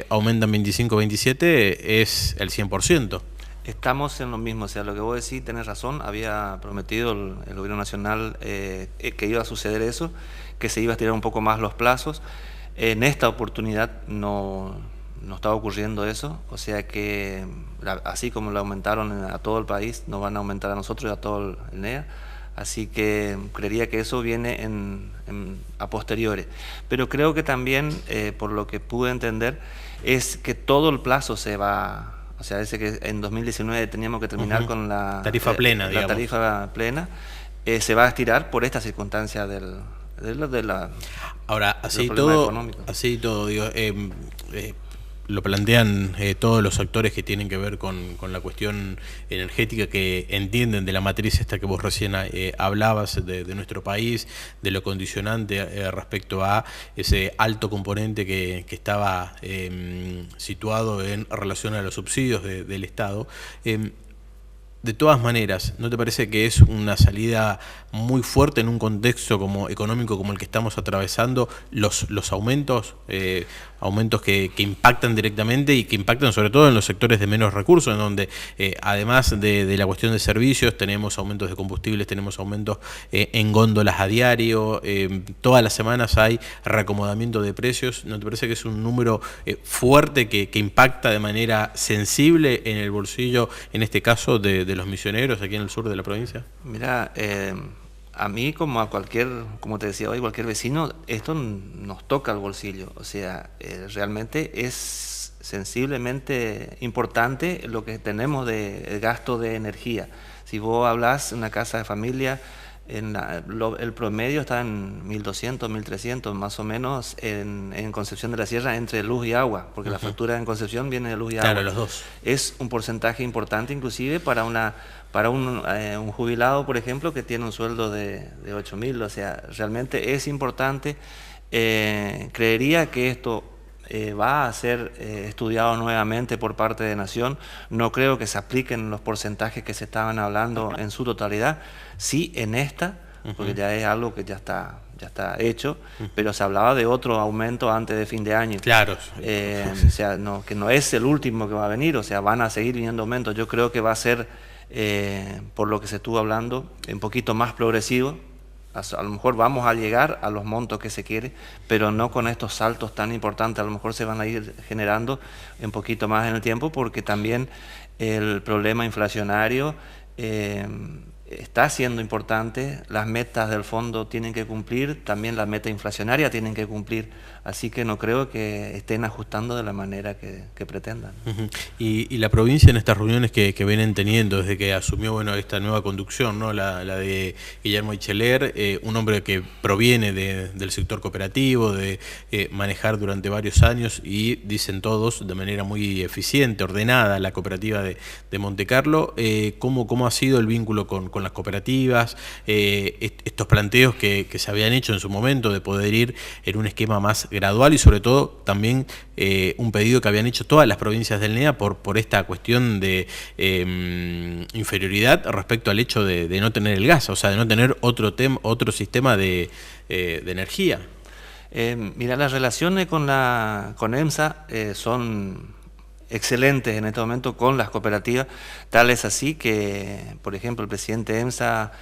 Speaker 6: aumentan 25-27%, es el 100%.
Speaker 7: Estamos en lo mismo, o sea, lo que vos decís, tenés razón, había prometido el gobierno nacional que iba a suceder eso, que se iba a estirar un poco más los plazos. En esta oportunidad no está ocurriendo eso, o sea que así como lo aumentaron a todo el país, nos van a aumentar a nosotros y a todo el NEA, así que creería que eso viene a posteriores. Pero creo que también, por lo que pude entender, es que todo el plazo se va. O sea, ese que en 2019 teníamos que terminar con la
Speaker 6: tarifa plena,
Speaker 7: la tarifa plena, se va a estirar por esta circunstancia de la
Speaker 6: ahora, así todo, digo, lo plantean todos los actores que tienen que ver con la cuestión energética, que entienden de la matriz esta que vos recién hablabas de nuestro país, de lo condicionante respecto a ese alto componente que estaba situado en relación a los subsidios del Estado. De todas maneras, ¿no te parece que es una salida muy fuerte en un contexto económico como el que estamos atravesando, los aumentos que impactan directamente y que impactan sobre todo en los sectores de menos recursos, en donde además de la cuestión de servicios, tenemos aumentos de combustibles, tenemos aumentos en góndolas a diario, todas las semanas hay reacomodamiento de precios? ¿No te parece que es un número fuerte que impacta de manera sensible en el bolsillo, en este caso de los misioneros aquí en el sur de la provincia?
Speaker 7: Mira, a mí como a como te decía hoy, cualquier vecino, esto nos toca el bolsillo. O sea, realmente es sensiblemente importante lo que tenemos de gasto de energía. Si vos hablas en una casa de familia, el promedio está en 1.200, 1.300 más o menos en Concepción de la Sierra, entre luz y agua, porque la factura en Concepción viene de luz y agua.
Speaker 6: Claro, los dos.
Speaker 7: Es un porcentaje importante inclusive para un jubilado, por ejemplo, que tiene un sueldo de 8.000, o sea, realmente es importante. Creería que esto va a ser estudiado nuevamente por parte de Nación. No creo que se apliquen los porcentajes que se estaban hablando en su totalidad, sí en esta, porque ya es algo que ya está hecho, pero se hablaba de otro aumento antes de fin de año.
Speaker 6: Claro.
Speaker 7: O sea, que no es el último que va a venir, o sea, van a seguir viniendo aumentos. Yo creo que va a ser, por lo que se estuvo hablando, un poquito más progresivo. A lo mejor vamos a llegar a los montos que se quiere, pero no con estos saltos tan importantes. A lo mejor se van a ir generando un poquito más en el tiempo, porque también el problema inflacionario está siendo importante, las metas del fondo tienen que cumplir, también la meta inflacionaria tienen que cumplir, así que no creo que estén ajustando de la manera que pretendan.
Speaker 6: Y la provincia en estas reuniones que vienen teniendo desde que asumió esta nueva conducción, ¿no? la de Guillermo Echeler, un hombre que proviene del sector cooperativo, de manejar durante varios años y dicen todos de manera muy eficiente, ordenada, la cooperativa de Montecarlo. ¿Cómo ha sido el vínculo con las cooperativas? Estos planteos que se habían hecho en su momento de poder ir en un esquema más gradual y sobre todo también un pedido que habían hecho todas las provincias del NEA por esta cuestión de inferioridad respecto al hecho de no tener el gas, o sea, de no tener otro sistema de energía.
Speaker 7: Mira, las relaciones con EMSA son excelentes en este momento con las cooperativas, tal es así que, por ejemplo, el presidente EMSA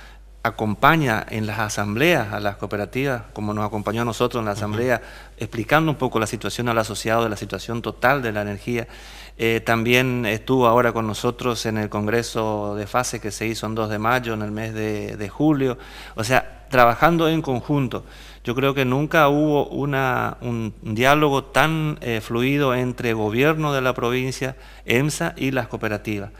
Speaker 7: acompaña en las asambleas a las cooperativas, como nos acompañó a nosotros en la asamblea, explicando un poco la situación al asociado, de la situación total de la energía. También estuvo ahora con nosotros en el Congreso de Fase que se hizo en 2 de mayo, en el mes de julio, o sea, trabajando en conjunto. Yo creo que nunca hubo un diálogo tan fluido entre gobierno de la provincia, EMSA y las cooperativas.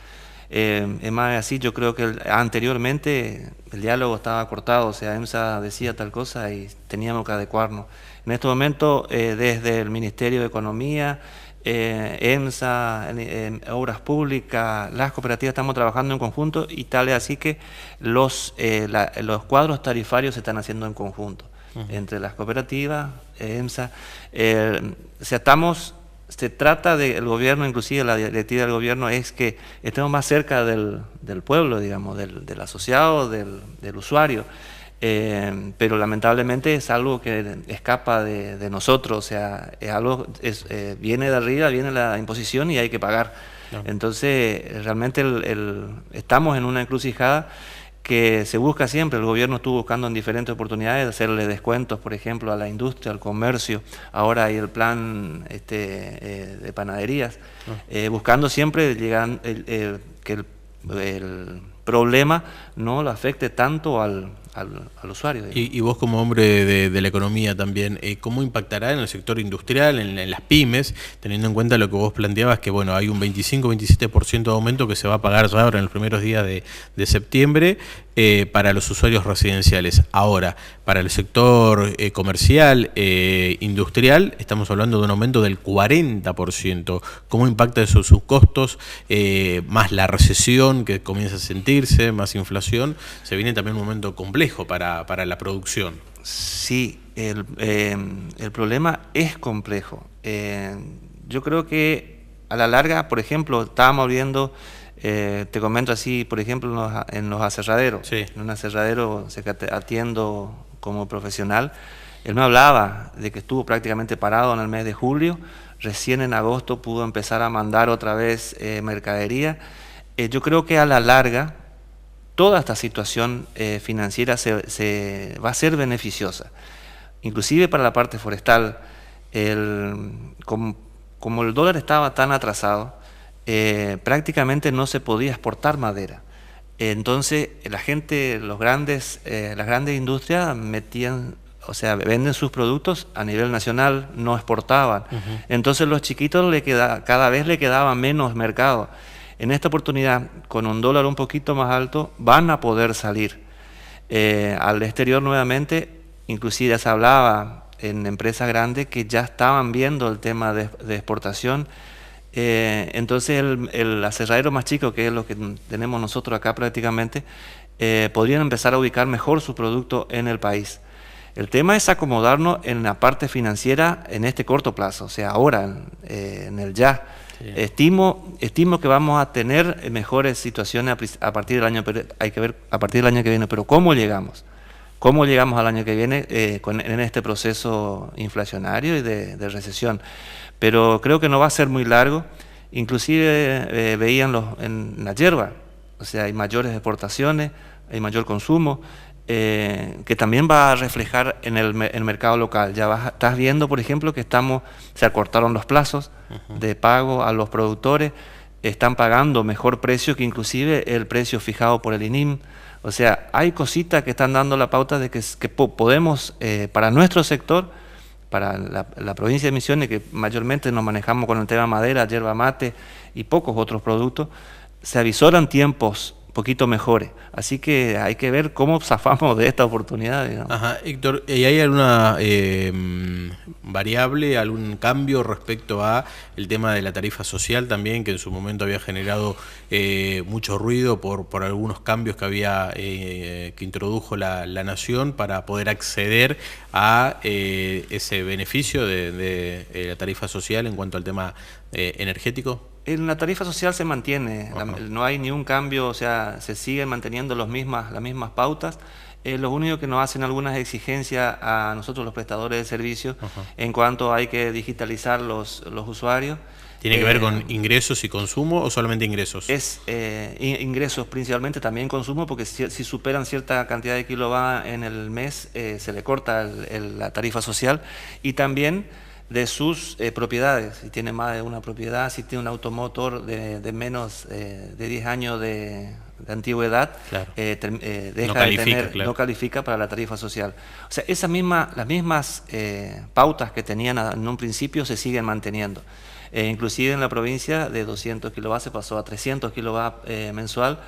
Speaker 7: Es más así, yo creo que anteriormente el diálogo estaba cortado, o sea, EMSA decía tal cosa y teníamos que adecuarnos. En este momento, desde el Ministerio de Economía, EMSA, Obras Públicas, las cooperativas estamos trabajando en conjunto y tal es así que los cuadros tarifarios se están haciendo en conjunto. Entre las cooperativas, EMSA, se trata del gobierno, inclusive la directiva del gobierno es que estemos más cerca del pueblo, digamos, del asociado, del usuario, pero lamentablemente es algo que escapa de nosotros, o sea, es algo, viene de arriba, viene la imposición y hay que pagar. No. Entonces, realmente estamos en una encrucijada que se busca siempre, el gobierno estuvo buscando en diferentes oportunidades hacerle descuentos, por ejemplo, a la industria, al comercio, ahora hay el plan de panaderías, buscando siempre que el problema no lo afecte tanto al usuario.
Speaker 6: Y vos como hombre de la economía también, ¿cómo impactará en el sector industrial, en las pymes, teniendo en cuenta lo que vos planteabas, que bueno, hay un 25-27% de aumento que se va a pagar ya ahora en los primeros días de septiembre para los usuarios residenciales? Ahora, para el sector comercial, industrial, estamos hablando de un aumento del 40%. ¿Cómo impacta eso sus costos? Más la recesión que comienza a sentirse, más inflación, se viene también un momento complejo para la producción.
Speaker 7: Sí, el problema es complejo. Yo creo que a la larga, por ejemplo, estábamos viendo, te comento así, por ejemplo, en los aserraderos. Sí. En un aserradero que atiendo como profesional, él me hablaba de que estuvo prácticamente parado en el mes de julio, recién en agosto pudo empezar a mandar otra vez mercadería. Yo creo que a la larga toda esta situación financiera va a ser beneficiosa, inclusive para la parte forestal. Como el dólar estaba tan atrasado, prácticamente no se podía exportar madera. Entonces las grandes industrias venden sus productos a nivel nacional, no exportaban. Entonces los chiquitos cada vez le quedaba menos mercado. En esta oportunidad, con un dólar un poquito más alto, van a poder salir al exterior nuevamente. Inclusive ya se hablaba en empresas grandes que ya estaban viendo el tema de exportación. Entonces el aserradero más chico, que es lo que tenemos nosotros acá prácticamente, podrían empezar a ubicar mejor su producto en el país. El tema es acomodarnos en la parte financiera en este corto plazo, o sea, ahora, en el ya. Sí. Estimo que vamos a tener mejores situaciones a partir del año, pero hay que ver a partir del año que viene, pero ¿cómo llegamos? ¿Cómo llegamos al año que viene en este proceso inflacionario y de recesión? Pero creo que no va a ser muy largo. Inclusive veían en la yerba, o sea, hay mayores exportaciones, hay mayor consumo, que también va a reflejar en el mercado local. Ya estás viendo, por ejemplo, que se acortaron los plazos de pago a los productores, están pagando mejor precio que inclusive el precio fijado por el INIM. O sea, hay cositas que están dando la pauta de que podemos, para nuestro sector, para la provincia de Misiones, que mayormente nos manejamos con el tema madera, yerba mate y pocos otros productos, se avisoran tiempos un poquito mejores. Así que hay que ver cómo zafamos de esta oportunidad, digamos.
Speaker 6: Ajá, Héctor, ¿y hay alguna variable, algún cambio respecto a el tema de la tarifa social también, que en su momento había generado mucho ruido por algunos cambios que había que introdujo la Nación para poder acceder a ese beneficio de la tarifa social en cuanto al tema energético?
Speaker 7: En la tarifa social se mantiene, no hay ni un cambio, o sea, se siguen manteniendo las mismas pautas. Lo único que nos hacen algunas exigencias a nosotros los prestadores de servicios en cuanto hay que digitalizar los usuarios.
Speaker 6: ¿Tiene que ver con ingresos y consumo o solamente ingresos?
Speaker 7: Es ingresos principalmente, también consumo, porque si superan cierta cantidad de kilovatts en el mes, se le corta la tarifa social, y también de sus propiedades. Si tiene más de una propiedad, si tiene un automotor de menos de 10 años de antigüedad, claro, no califica para la tarifa social. O sea, las mismas pautas que tenían en un principio se siguen manteniendo. Inclusive en la provincia de 200 kilovatios se pasó a 300 kilovatios mensual,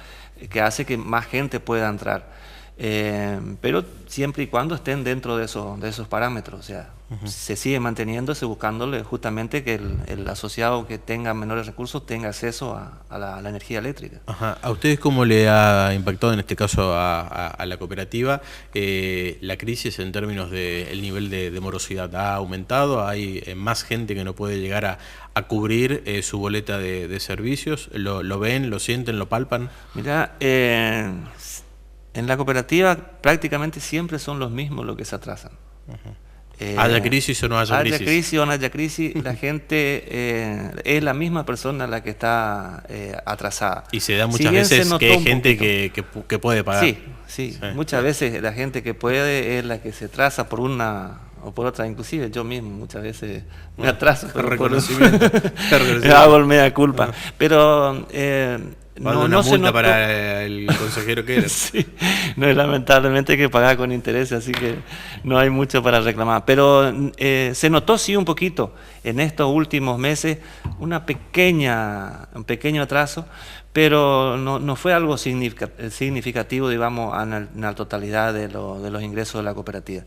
Speaker 7: que hace que más gente pueda entrar. Pero siempre y cuando estén dentro de esos parámetros, o sea, se sigue manteniéndose, buscándole justamente que el asociado que tenga menores recursos tenga acceso a la energía eléctrica.
Speaker 6: Ajá. ¿A ustedes cómo le ha impactado en este caso a la cooperativa la crisis en términos del nivel de morosidad? ¿Ha aumentado? ¿Hay más gente que no puede llegar a cubrir su boleta de servicios? ¿Lo ven, lo sienten, lo palpan?
Speaker 7: Mira, en la cooperativa prácticamente siempre son los mismos los que se atrasan.
Speaker 6: ¿Haya crisis o no haya crisis?
Speaker 7: Haya crisis o no haya crisis, la gente es la misma persona la que está atrasada.
Speaker 6: Y se da muchas veces que hay gente que puede pagar.
Speaker 7: Sí, muchas veces la gente que puede es la que se atrasa por una o por otra. Inclusive yo mismo muchas veces me atraso.
Speaker 6: Reconocimiento.
Speaker 7: Hago el mea culpa. Pero
Speaker 6: no se notó para el consejero que era.
Speaker 7: Sí, no, lamentablemente hay que pagar con interés, así que no hay mucho para reclamar. Pero se notó sí un poquito en estos últimos meses un pequeño atraso, pero no fue algo significativo, digamos, en la totalidad de los ingresos de la cooperativa.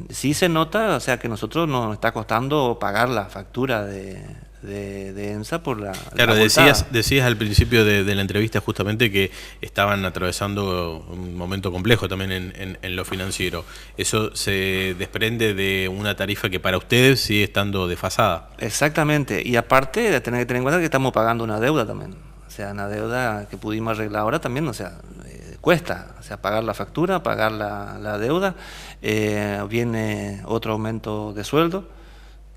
Speaker 7: Sí se nota, o sea, que nosotros nos está costando pagar la factura de EMSA por la...
Speaker 6: Claro, decías al principio de la entrevista justamente que estaban atravesando un momento complejo también en lo financiero. Eso se desprende de una tarifa que para ustedes sigue estando desfasada.
Speaker 7: Exactamente, y aparte de tener que tener en cuenta que estamos pagando una deuda también. O sea, una deuda que pudimos arreglar ahora también, o sea, cuesta, o sea, pagar la factura, pagar la deuda. Viene otro aumento de sueldo,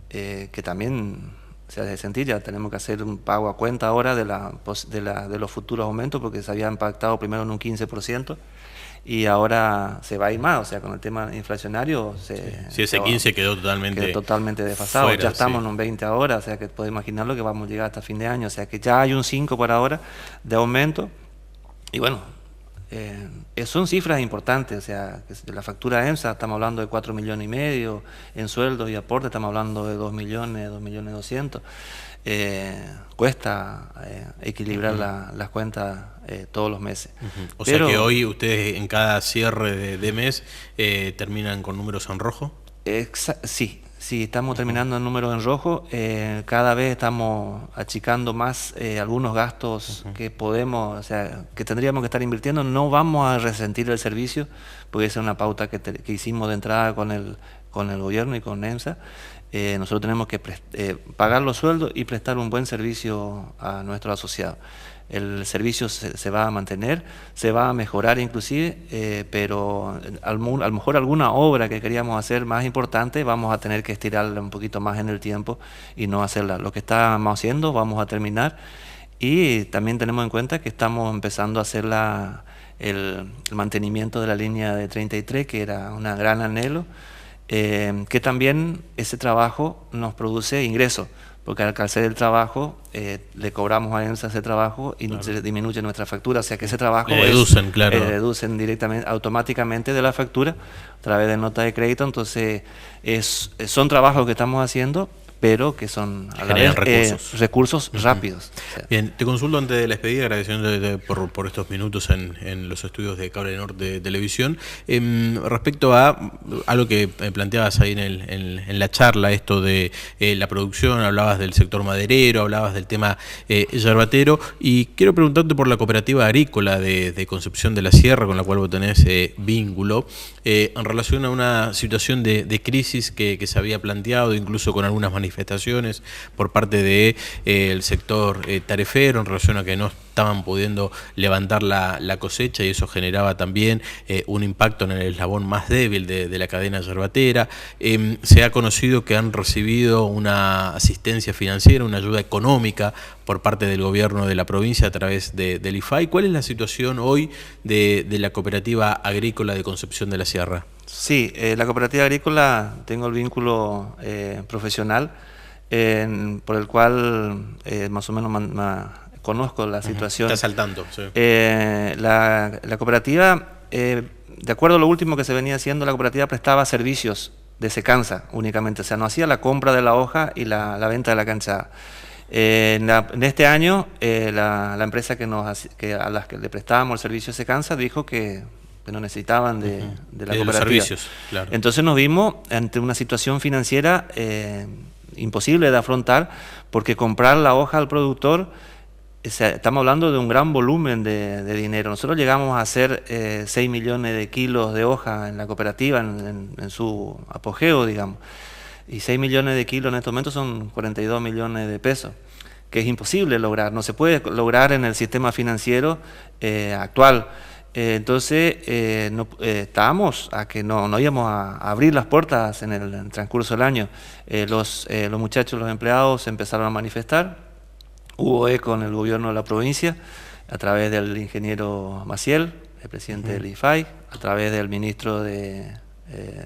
Speaker 7: que también se hace sentir. Ya tenemos que hacer un pago a cuenta ahora de los futuros aumentos, porque se había impactado primero en un 15%. Y ahora se va a ir más, o sea, con el tema inflacionario...
Speaker 6: Sí, ese 15 quedó totalmente
Speaker 7: desfasado,
Speaker 6: fuera,
Speaker 7: ya estamos en un 20 ahora, o sea, que puede imaginarlo que vamos a llegar hasta fin de año, o sea, que ya hay un 5 por ahora de aumento, y bueno, son cifras importantes, o sea, que la factura EMSA estamos hablando de 4,5 millones, en sueldos y aportes estamos hablando de 2 millones, 2.200.000. Cuesta equilibrar las cuentas todos los meses.
Speaker 6: O sea que hoy ustedes en cada cierre de mes terminan con números en rojo.
Speaker 7: Sí, estamos terminando en números en rojo. Cada vez estamos achicando más algunos gastos que podemos, o sea, que tendríamos que estar invirtiendo. No vamos a resentir el servicio, porque esa es una pauta que hicimos de entrada con el gobierno y con EMSA. Nosotros tenemos que pagar los sueldos y prestar un buen servicio a nuestros asociados. El servicio se va a mantener, se va a mejorar inclusive, pero a lo mejor alguna obra que queríamos hacer más importante vamos a tener que estirarla un poquito más en el tiempo y no hacerla. Lo que estamos haciendo vamos a terminar, y también tenemos en cuenta que estamos empezando a hacer el mantenimiento de la línea de 33, que era un gran anhelo. Que también ese trabajo nos produce ingresos, porque al hacer el trabajo le cobramos a EMSA ese trabajo y se disminuye nuestra factura, o sea que ese trabajo deducen directamente, automáticamente de la factura a través de nota de crédito. Entonces son trabajos que estamos haciendo, pero que son a la vez recursos rápidos.
Speaker 6: Bien, te consulto antes de la despedida, agradeciéndote por estos minutos en los estudios de Cable Norte de Televisión. Respecto a algo que planteabas ahí en la charla, esto de la producción, hablabas del sector maderero, hablabas del tema yerbatero, y quiero preguntarte por la cooperativa agrícola de Concepción de la Sierra, con la cual vos tenés vínculo, en relación a una situación de crisis que se había planteado, incluso con algunas manifestaciones por parte del sector tarefero en relación a que no estaban pudiendo levantar la cosecha, y eso generaba también un impacto en el eslabón más débil de la cadena yerbatera. Se ha conocido que han recibido una asistencia financiera, una ayuda económica por parte del gobierno de la provincia a través del IFAI. ¿Cuál es la situación hoy de la cooperativa agrícola de Concepción de la Sierra?
Speaker 7: Sí, la cooperativa agrícola, tengo el vínculo profesional por el cual más o menos conozco la situación.
Speaker 6: Estás al tanto, sí.
Speaker 7: La cooperativa, de acuerdo a lo último que se venía haciendo, la cooperativa prestaba servicios de secanza únicamente, o sea, no hacía la compra de la hoja y la venta de la canchada. En este año, la empresa a las que le prestábamos el servicio de secanza dijo que no necesitaban de la cooperativa. Los servicios, claro. Entonces nos vimos ante una situación financiera imposible de afrontar, porque comprar la hoja al productor, estamos hablando de un gran volumen de dinero. Nosotros llegamos a hacer 6 millones de kilos de hoja en la cooperativa en su apogeo, digamos. Y 6 millones de kilos en estos momentos son 42 millones de pesos, que es imposible lograr, no se puede lograr en el sistema financiero actual. Entonces estábamos a que no íbamos a abrir las puertas en el transcurso del año. Los muchachos, los empleados se empezaron a manifestar, hubo eco en el gobierno de la provincia a través del ingeniero Maciel, el presidente del IFAI, a través del ministro de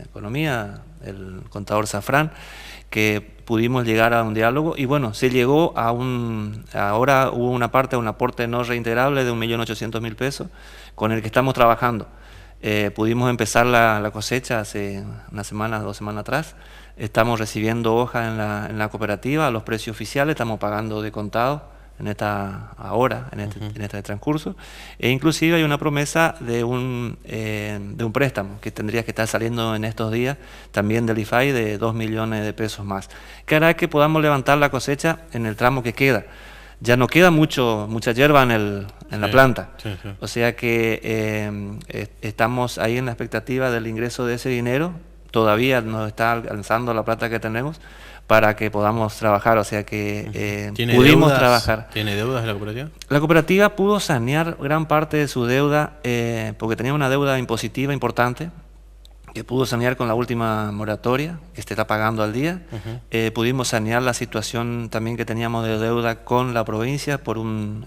Speaker 7: Economía, el contador Zafrán, que pudimos llegar a un diálogo, y bueno, se llegó ahora hubo un aporte no reintegrable de 1.800.000 pesos, con el que estamos trabajando. Pudimos empezar la cosecha hace una semana, 2 semanas atrás. Estamos recibiendo hoja en la cooperativa a los precios oficiales, estamos pagando de contado en este transcurso, e inclusive hay una promesa de un préstamo que tendría que estar saliendo en estos días también del IFAI de 2 millones de pesos más, que hará que podamos levantar la cosecha en el tramo que queda. Ya no queda mucha hierba en la planta, o sea que estamos ahí en la expectativa del ingreso de ese dinero. Todavía nos está alcanzando la plata que tenemos para que podamos trabajar, o sea que pudimos trabajar.
Speaker 6: ¿Tiene deudas la cooperativa? La
Speaker 7: cooperativa pudo sanear gran parte de su deuda, porque tenía una deuda impositiva importante, que pudo sanear con la última moratoria, que se está pagando al día. Pudimos sanear la situación también que teníamos de deuda con la provincia por un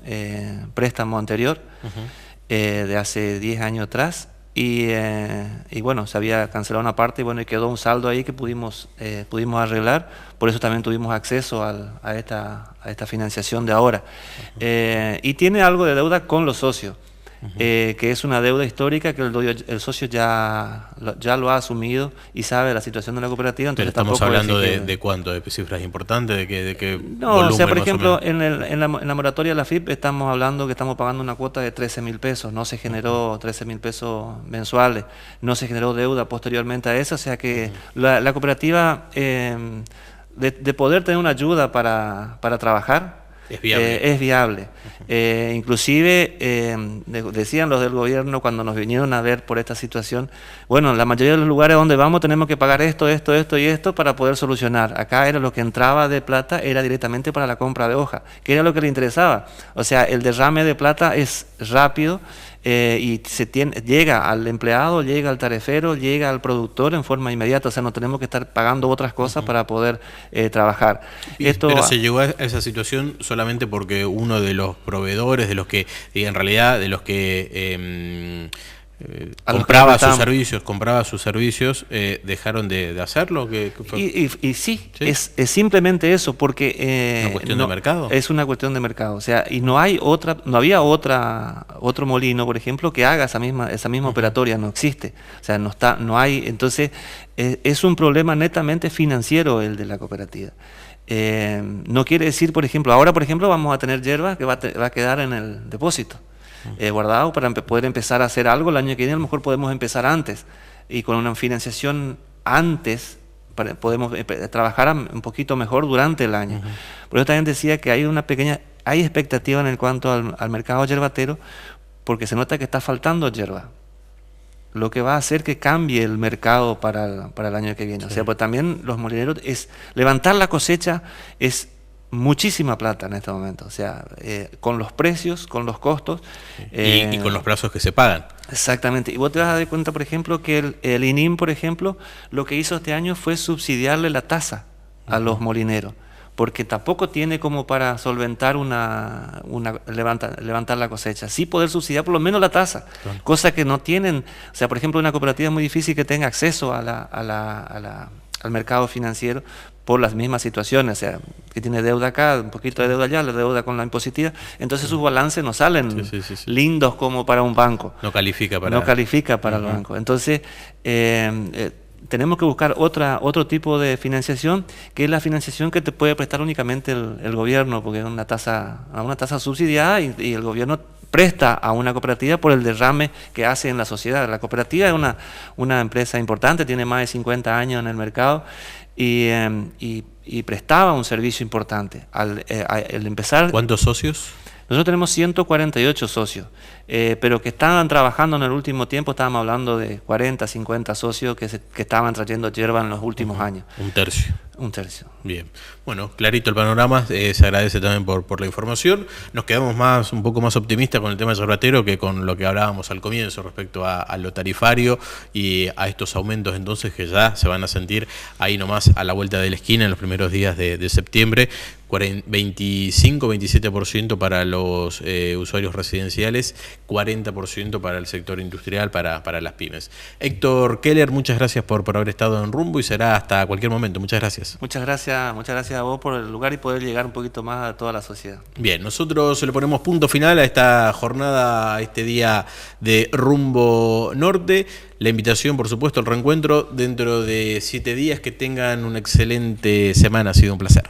Speaker 7: préstamo anterior, de hace 10 años atrás. Y bueno, se había cancelado una parte, y bueno, y quedó un saldo ahí que pudimos arreglar. Por eso también tuvimos acceso a esta financiación de ahora. Y tiene algo de deuda con los socios, que es una deuda histórica que el socio ya lo ha asumido y sabe la situación de la cooperativa. Entonces
Speaker 6: estamos hablando de cuánto, de cifras importantes, de qué
Speaker 7: no, volumen, o sea, por ejemplo, en la moratoria de la FIP estamos hablando que estamos pagando una cuota de 13.000 pesos, no se generó 13.000 pesos mensuales, no se generó deuda posteriormente a eso, o sea que la cooperativa, de poder tener una ayuda para trabajar, es viable. Inclusive decían los del gobierno cuando nos vinieron a ver por esta situación, bueno, la mayoría de los lugares donde vamos tenemos que pagar esto y esto para poder solucionar. Acá era lo que entraba de plata, era directamente para la compra de hoja, que era lo que le interesaba. O sea, el derrame de plata es rápido, y llega al empleado, llega al tarefero, llega al productor en forma inmediata, o sea, no tenemos que estar pagando otras cosas para poder trabajar.
Speaker 6: Pero se llegó a esa situación solamente porque uno de los proveedores, de los que compraba sus servicios, dejaron de hacerlo. ¿Qué fue?
Speaker 7: Y sí, es simplemente eso, porque
Speaker 6: ¿Una cuestión de mercado?
Speaker 7: Es una cuestión de mercado, o sea, y no había otro molino, por ejemplo, que haga esa misma operatoria, no existe, o sea, no hay, entonces es un problema netamente financiero el de la cooperativa. No quiere decir, por ejemplo, ahora por ejemplo vamos a tener hierba que va a quedar en el depósito. Guardado para poder empezar a hacer algo. El año que viene a lo mejor podemos empezar antes y con una financiación antes podemos trabajar un poquito mejor durante el año. Por eso también decía que hay expectativa en cuanto al mercado yerbatero, porque se nota que está faltando yerba, lo que va a hacer que cambie el mercado para el año que viene. O sea, pues también los molineros, levantar la cosecha es muchísima plata en este momento, o sea, con los precios, con los costos.
Speaker 6: Y con los plazos que se pagan.
Speaker 7: Exactamente, y vos te vas a dar cuenta, por ejemplo, que el INIM, por ejemplo, lo que hizo este año fue subsidiarle la tasa a los molineros, porque tampoco tiene como para solventar levantar la cosecha, sí poder subsidiar por lo menos la tasa, cosa que no tienen. O sea, por ejemplo, una cooperativa es muy difícil que tenga acceso al mercado financiero por las mismas situaciones, o sea, que tiene deuda acá, un poquito de deuda allá, la deuda con la impositiva, entonces sus balances no salen lindos como para un banco.
Speaker 6: No califica para
Speaker 7: el banco. Entonces, tenemos que buscar otro tipo de financiación, que es la financiación que te puede prestar únicamente el gobierno, porque es una tasa subsidiada y el gobierno presta a una cooperativa por el derrame que hace en la sociedad. La cooperativa es una empresa importante, tiene más de 50 años en el mercado y prestaba un servicio importante. Al empezar...
Speaker 6: ¿Cuántos socios?
Speaker 7: Nosotros tenemos 148 socios, pero que estaban trabajando en el último tiempo, estábamos hablando de 40, 50 socios que estaban trayendo hierba en los últimos años.
Speaker 6: Un tercio.
Speaker 7: Un tercio.
Speaker 6: Bien. Bueno, clarito el panorama, se agradece también por la información. Nos quedamos un poco más optimistas con el tema yerbatero que con lo que hablábamos al comienzo respecto a lo tarifario y a estos aumentos entonces que ya se van a sentir ahí nomás a la vuelta de la esquina en los primeros días de septiembre. 25-27% para los usuarios residenciales, 40% para el sector industrial, para las pymes. Héctor Keller, muchas gracias por haber estado en Rumbo y será hasta cualquier momento. Muchas gracias.
Speaker 7: Muchas gracias a vos por el lugar y poder llegar un poquito más a toda la sociedad.
Speaker 6: Bien, nosotros le ponemos punto final a esta jornada, a este día de Rumbo Norte. La invitación, por supuesto, al reencuentro dentro de 7 días. Que tengan una excelente semana. Ha sido un placer.